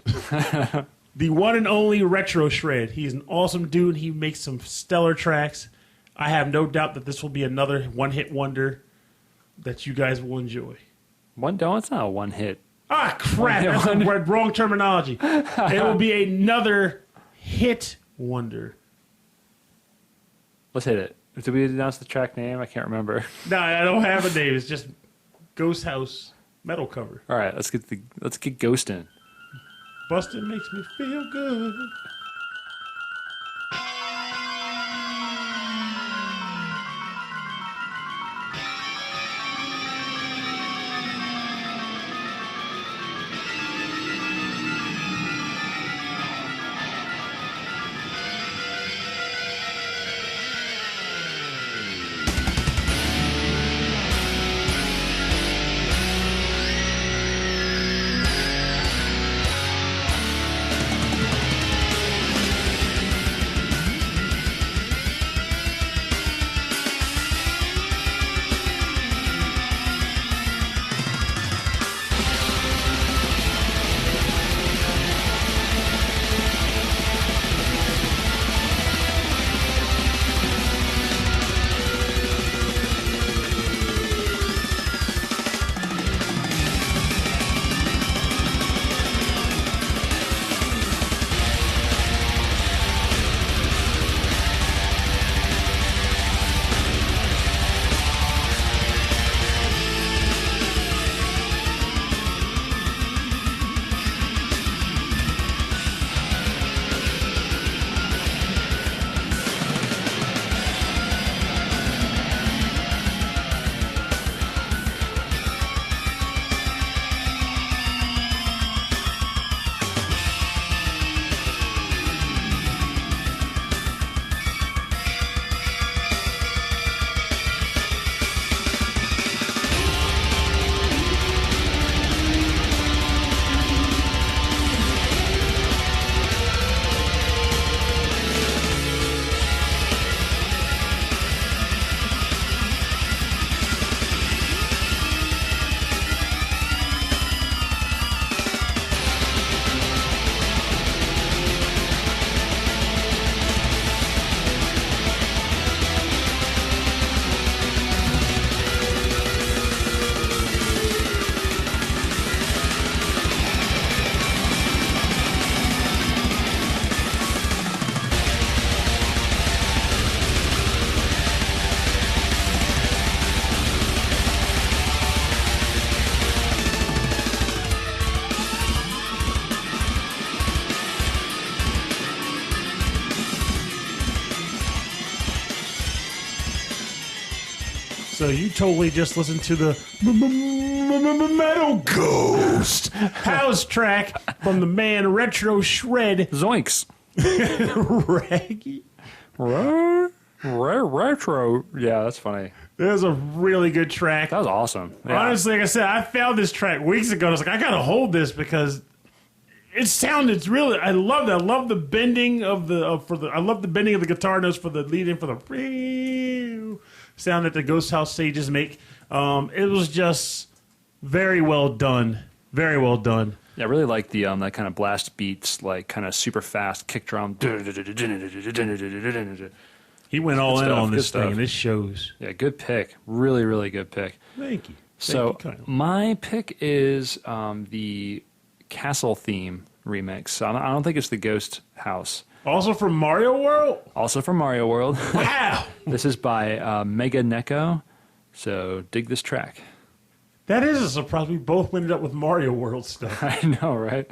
The one and only Retro Shred. He's an awesome dude. He makes some stellar tracks. I have no doubt that this will be another one-hit wonder that you guys will enjoy. No, it's not a one-hit. Ah, crap. That's the wrong terminology. It will be another hit wonder. Let's hit it. Did we announce the track name? I can't remember. No, I don't have a name. It's just Ghost House metal cover. All right, let's get ghosting. Bustin' makes me feel good. So you totally just listened to the Metal Ghost house track from the man Retro Shred. Zoinks. Raggy. Retro. Yeah, that's funny. That was a really good track. That was awesome. Yeah. Honestly, like I said, I found this track weeks ago. I was like, I gotta hold this because it sounded really. I love that. I love the bending of I love the bending of the guitar notes for the lead in for the sound that the Ghost House sages make. It was just very well done. Very well done. Yeah, I really like the that kind of blast beats, like kind of super fast kick drum. He went all in on this stuff. thing, and it shows. Yeah, good pick. Really, really good pick. Thank you. So Thank you, Kyle. my pick is the Castle theme remix. I don't think it's the Ghost House. Also from Mario World? Also from Mario World. Wow! This is by Mega Neko. So dig this track. That is a surprise. We both ended up with Mario World stuff. I know, right?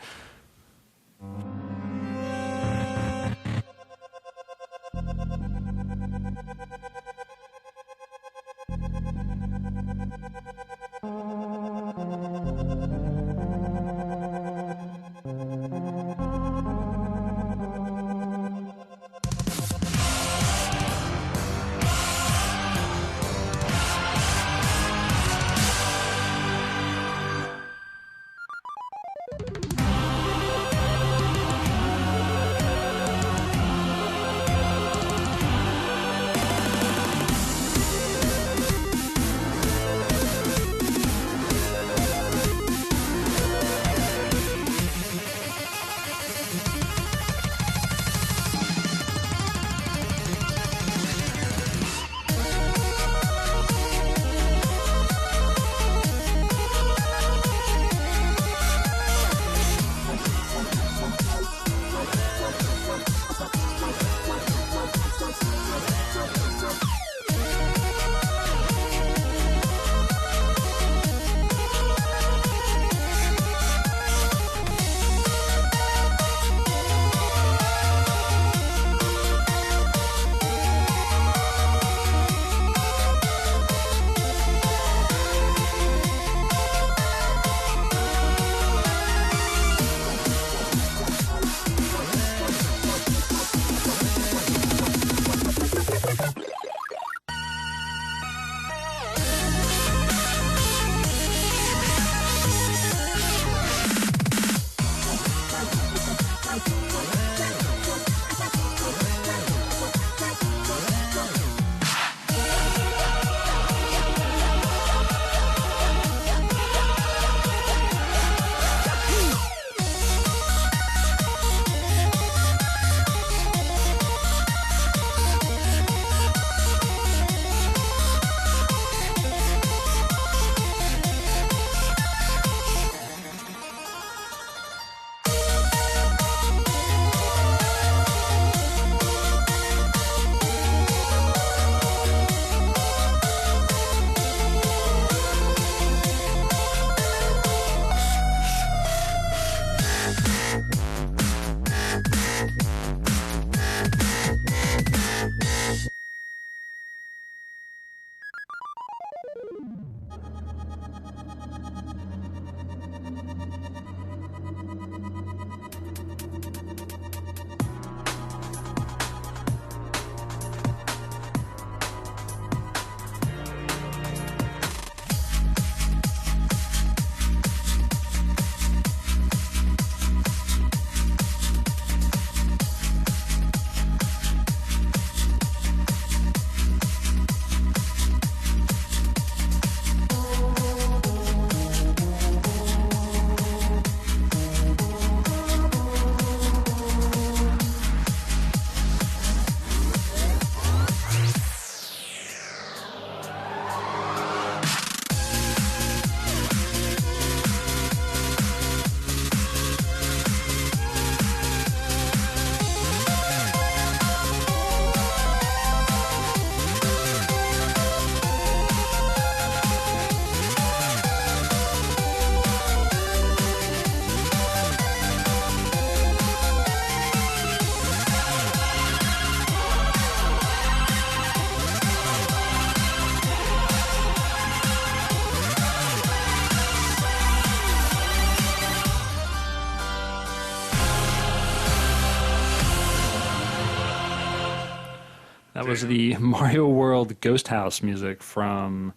That was the Mario World Ghost House music from...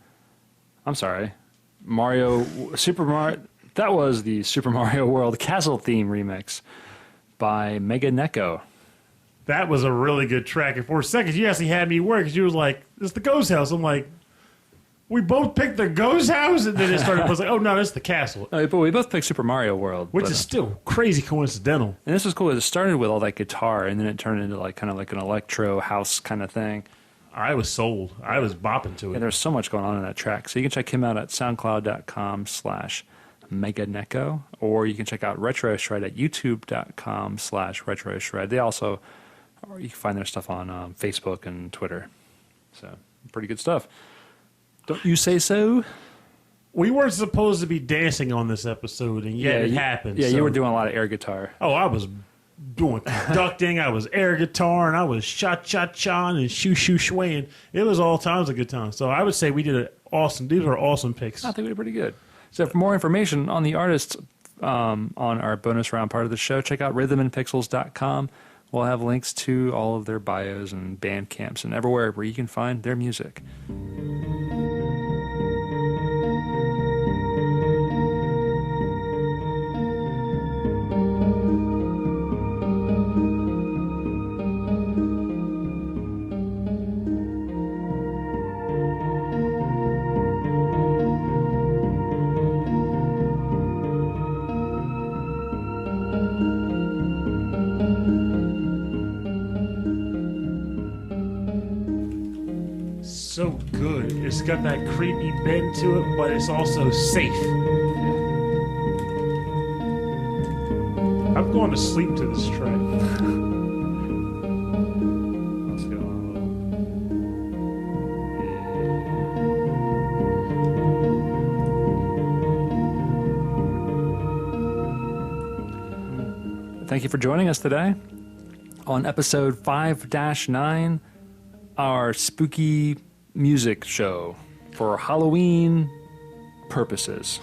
I'm sorry. Super Mario... That was the Super Mario World Castle theme remix by Mega Neko. That was a really good track. And for a second, you actually had me worried because you was like, "It's the Ghost House." I'm like, "We both picked the Ghost House," and then it started. I was like, "Oh no, that's the castle." But we both picked Super Mario World, which is still crazy coincidental. And this was cool. It started with all that guitar, and then it turned into kind of like an electro house kind of thing. I was sold. I was bopping to it. And there's so much going on in that track. So you can check him out at soundcloud.com/MegaNeko, or you can check out Retro Shred at youtube.com/Retro Shred. They also, or you can find their stuff on Facebook and Twitter. So pretty good stuff. Don't you say so? We weren't supposed to be dancing on this episode, and yet it happened. Yeah, so. You were doing a lot of air guitar. Oh, I was doing conducting, I was air guitar, and I was cha-cha-cha and shoo-shoo-shwaying. It was all times a good time. So I would say we did an awesome. These were awesome picks. I think we did pretty good. So for more information on the artists on our bonus round part of the show, check out rhythmandpixels.com. We'll have links to all of their bios and band camps and everywhere where you can find their music. So good. It's got that creepy bend to it, but it's also safe. I'm going to sleep to this track. Let's go. Thank you for joining us today on episode 5-9, our spooky music show for Halloween purposes.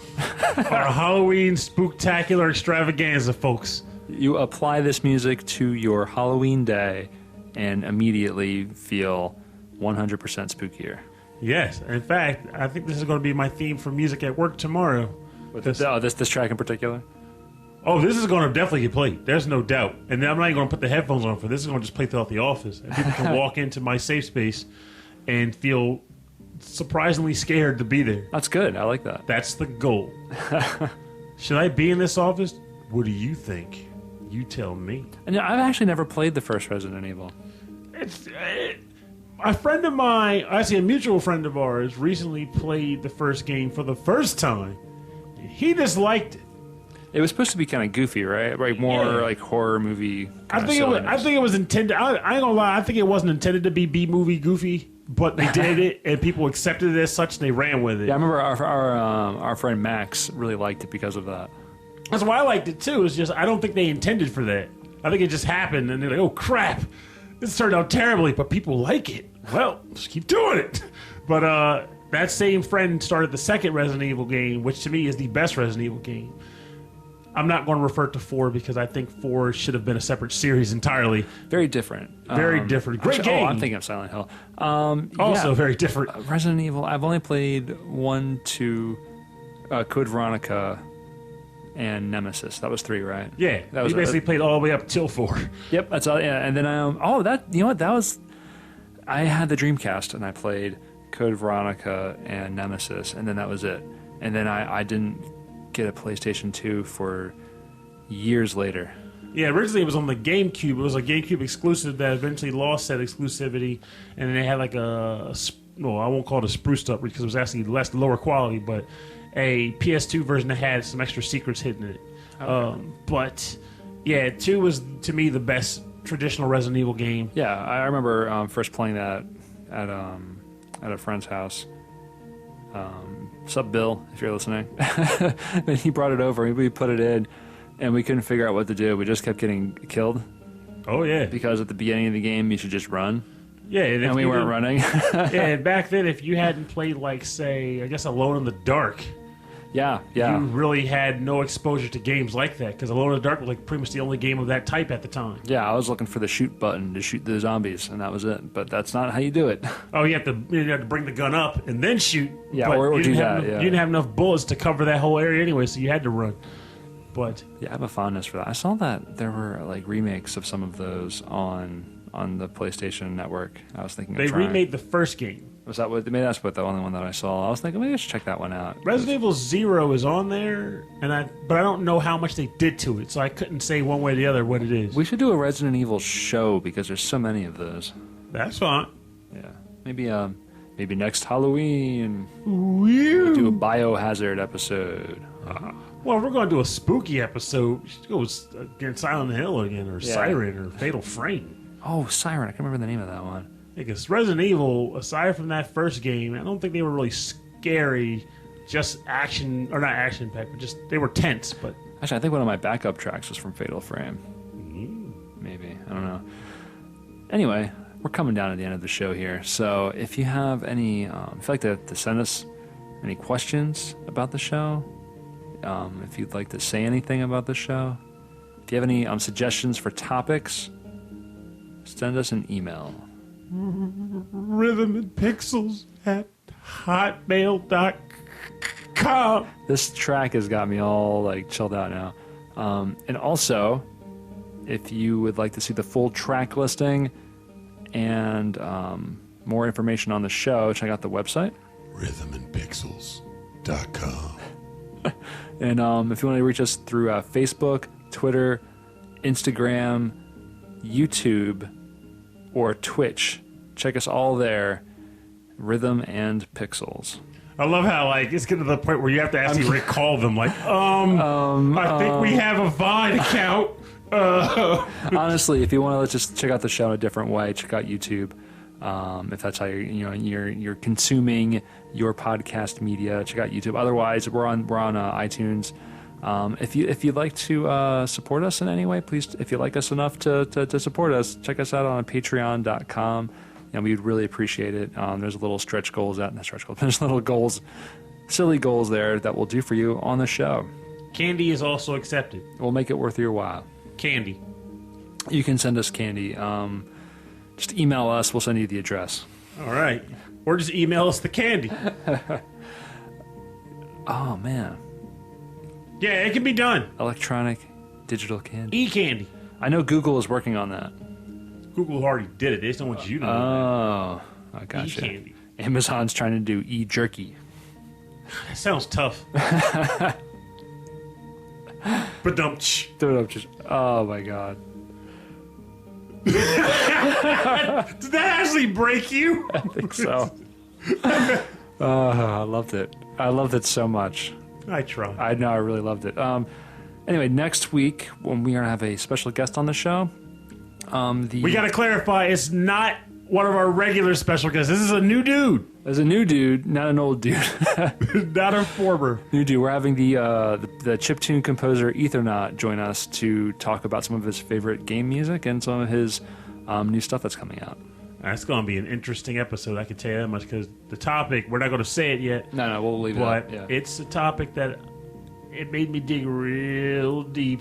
Our Halloween spooktacular extravaganza, folks. You apply this music to your Halloween day and immediately feel 100% spookier. Yes. In fact, I think this is going to be my theme for music at work tomorrow. This track in particular? Oh, this is going to definitely get played. There's no doubt. And then I'm not even going to put the headphones on for this. Is going to just play throughout the office. And people can walk into my safe space and feel surprisingly scared to be there. That's good. I like that. That's the goal. Should I be in this office? What do you think? You tell me. And I've actually never played the first Resident Evil. A friend of mine, actually a mutual friend of ours, recently played the first game for the first time. He disliked it. It was supposed to be kind of goofy, right? Like more like horror movie. I think it was intended. I ain't gonna lie. I think it wasn't intended to be B-movie goofy, but they did it, and people accepted it as such, and they ran with it. Yeah, I remember our friend Max really liked it because of that. That's why I liked it too. It's just I don't think they intended for that. I think it just happened, and they're like, "Oh crap, this turned out terribly," but people like it. Well, just keep doing it. But that same friend started the second Resident Evil game, which to me is the best Resident Evil game. I'm not going to refer to 4 because I think 4 should have been a separate series entirely. Very different. Very different. Great game. Oh, I'm thinking of Silent Hill. Also very different. Resident Evil, I've only played 1, 2, Code Veronica, and Nemesis. That was 3, right? Yeah. That was basically played all the way up till 4. Yep, that's all. Yeah, and then I had the Dreamcast and I played Code Veronica and Nemesis, and then that was it. And then I didn't get a PlayStation 2 for years later. Yeah, originally it was on the GameCube. It was a GameCube exclusive that eventually lost that exclusivity, and then they had like I won't call it a spruced up because it was actually lower quality, but a PS2 version that had some extra secrets hidden in it. Okay. But yeah, 2 was to me the best traditional Resident Evil game. Yeah, I remember first playing that at a friend's house. Sup, Bill, if you're listening. And he brought it over, and we put it in, and we couldn't figure out what to do. We just kept getting killed. Oh, yeah. Because at the beginning of the game, you should just run. Yeah. And we weren't running. Yeah, and back then, if you hadn't played, like, say, I guess Alone in the Dark, Yeah. You really had no exposure to games like that, because Alone in the Dark was like pretty much the only game of that type at the time. Yeah, I was looking for the shoot button to shoot the zombies, and that was it. But that's not how you do it. Oh, you have to bring the gun up and then shoot. Yeah, but or you do didn't that. have Yeah. You didn't have enough bullets to cover that whole area anyway, so you had to run. But Yeah, I have a fondness for that. I saw that there were like remakes of some of those on the PlayStation Network. I was thinking they of trying. remade the first game. Was that what? Maybe that's what the only one that I saw. I was thinking maybe I should check that one out. Resident Evil 0 is on there, but I don't know how much they did to it, so I couldn't say one way or the other what it is. We should do a Resident Evil show because there's so many of those. That's fine. Yeah, maybe next Halloween we'll do a Biohazard episode. Well, if we're going to do a spooky episode, we should go again Silent Hill again, or Siren, or Fatal Frame. Oh, Siren! I can't remember the name of that one. Because Resident Evil, aside from that first game, I don't think they were really scary. Just action, or not action packed, but just they were tense. But actually, I think one of my backup tracks was from Fatal Frame. Maybe, I don't know. Anyway, we're coming down to the end of the show here. So if you have any, if you'd like to send us any questions about the show, if you'd like to say anything about the show, if you have any suggestions for topics, send us an email. rhythmandpixels@hotmail.com. This track has got me all like chilled out now. And also, if you would like to see the full track listing and more information on the show, check out the website. rhythmandpixels.com. And if you want to reach us through Facebook, Twitter, Instagram, YouTube, or Twitch, check us all there. Rhythm and Pixels. I love how it's getting to the point where you have to actually recall them. I think we have a Vine account. Honestly, if you want to just check out the show in a different way, check out YouTube. If that's how you're consuming your podcast media, check out YouTube. Otherwise, we're on iTunes. If you'd like to support us in any way, please, if you like us enough to support us, check us out on patreon.com. We'd really appreciate it. There's little there's little goals, silly goals there that we'll do for you on the show. Candy is also accepted. We'll make it worth your while. Candy. You can send us candy. Just email us. We'll send you the address. All right. Or just email us the candy. Oh, man. Yeah, it can be done. Electronic digital candy. E-candy. I know Google is working on that. Google already did it. They just don't want you to know Oh, I got you. E-candy. Amazon's trying to do e-jerky. That sounds tough. But don't. Oh, my God. Did that actually break you? I think so. I loved it. I loved it so much. I tried. I know, I really loved it. Anyway, next week, when we are going to have a special guest on the show, we got to clarify, it's not one of our regular special guests. This is a new dude. There's a new dude, not an old dude. Not a former. New dude. We're having the chiptune composer Ethernaut join us to talk about some of his favorite game music and some of his new stuff that's coming out. That's going to be an interesting episode, I can tell you that much, because the topic, we're not going to say it yet. No, we'll leave it up. But it's a topic that it made me dig real deep.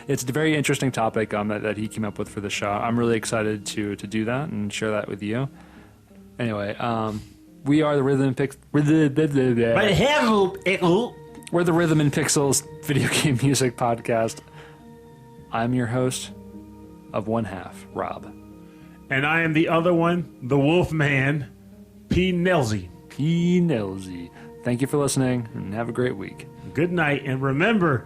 It's a very interesting topic that he came up with for the show. I'm really excited to do that and share that with you. Anyway, we are the Rhythm and We're the Rhythm and Pixels video game music podcast. I'm your host of one half, Rob. And I am the other one, the Wolfman, P. Nelzy. P. Nelzy. Thank you for listening, and have a great week. Good night, and remember,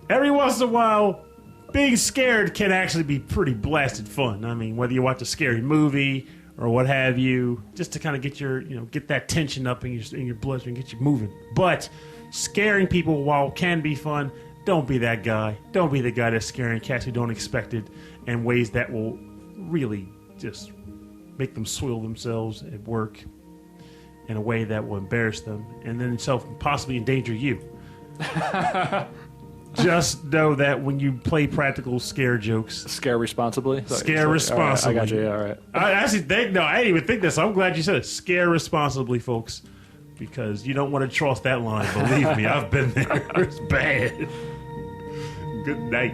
every once in a while, being scared can actually be pretty blasted fun. I mean, whether you watch a scary movie or what have you, just to kind of get get that tension up in your bloodstream, get you moving. But scaring people, while can be fun, don't be that guy. Don't be the guy that's scaring cats who don't expect it in ways that will really just make them soil themselves at work in a way that will embarrass them and then possibly endanger you. Just know that when you play practical scare jokes, scare responsibly. Scare responsibly. All right, I got you. Yeah, all right. I didn't even think this. I'm glad you said it. Scare responsibly, folks. because you don't want to cross that line. Believe me, I've been there. It's bad. Good night.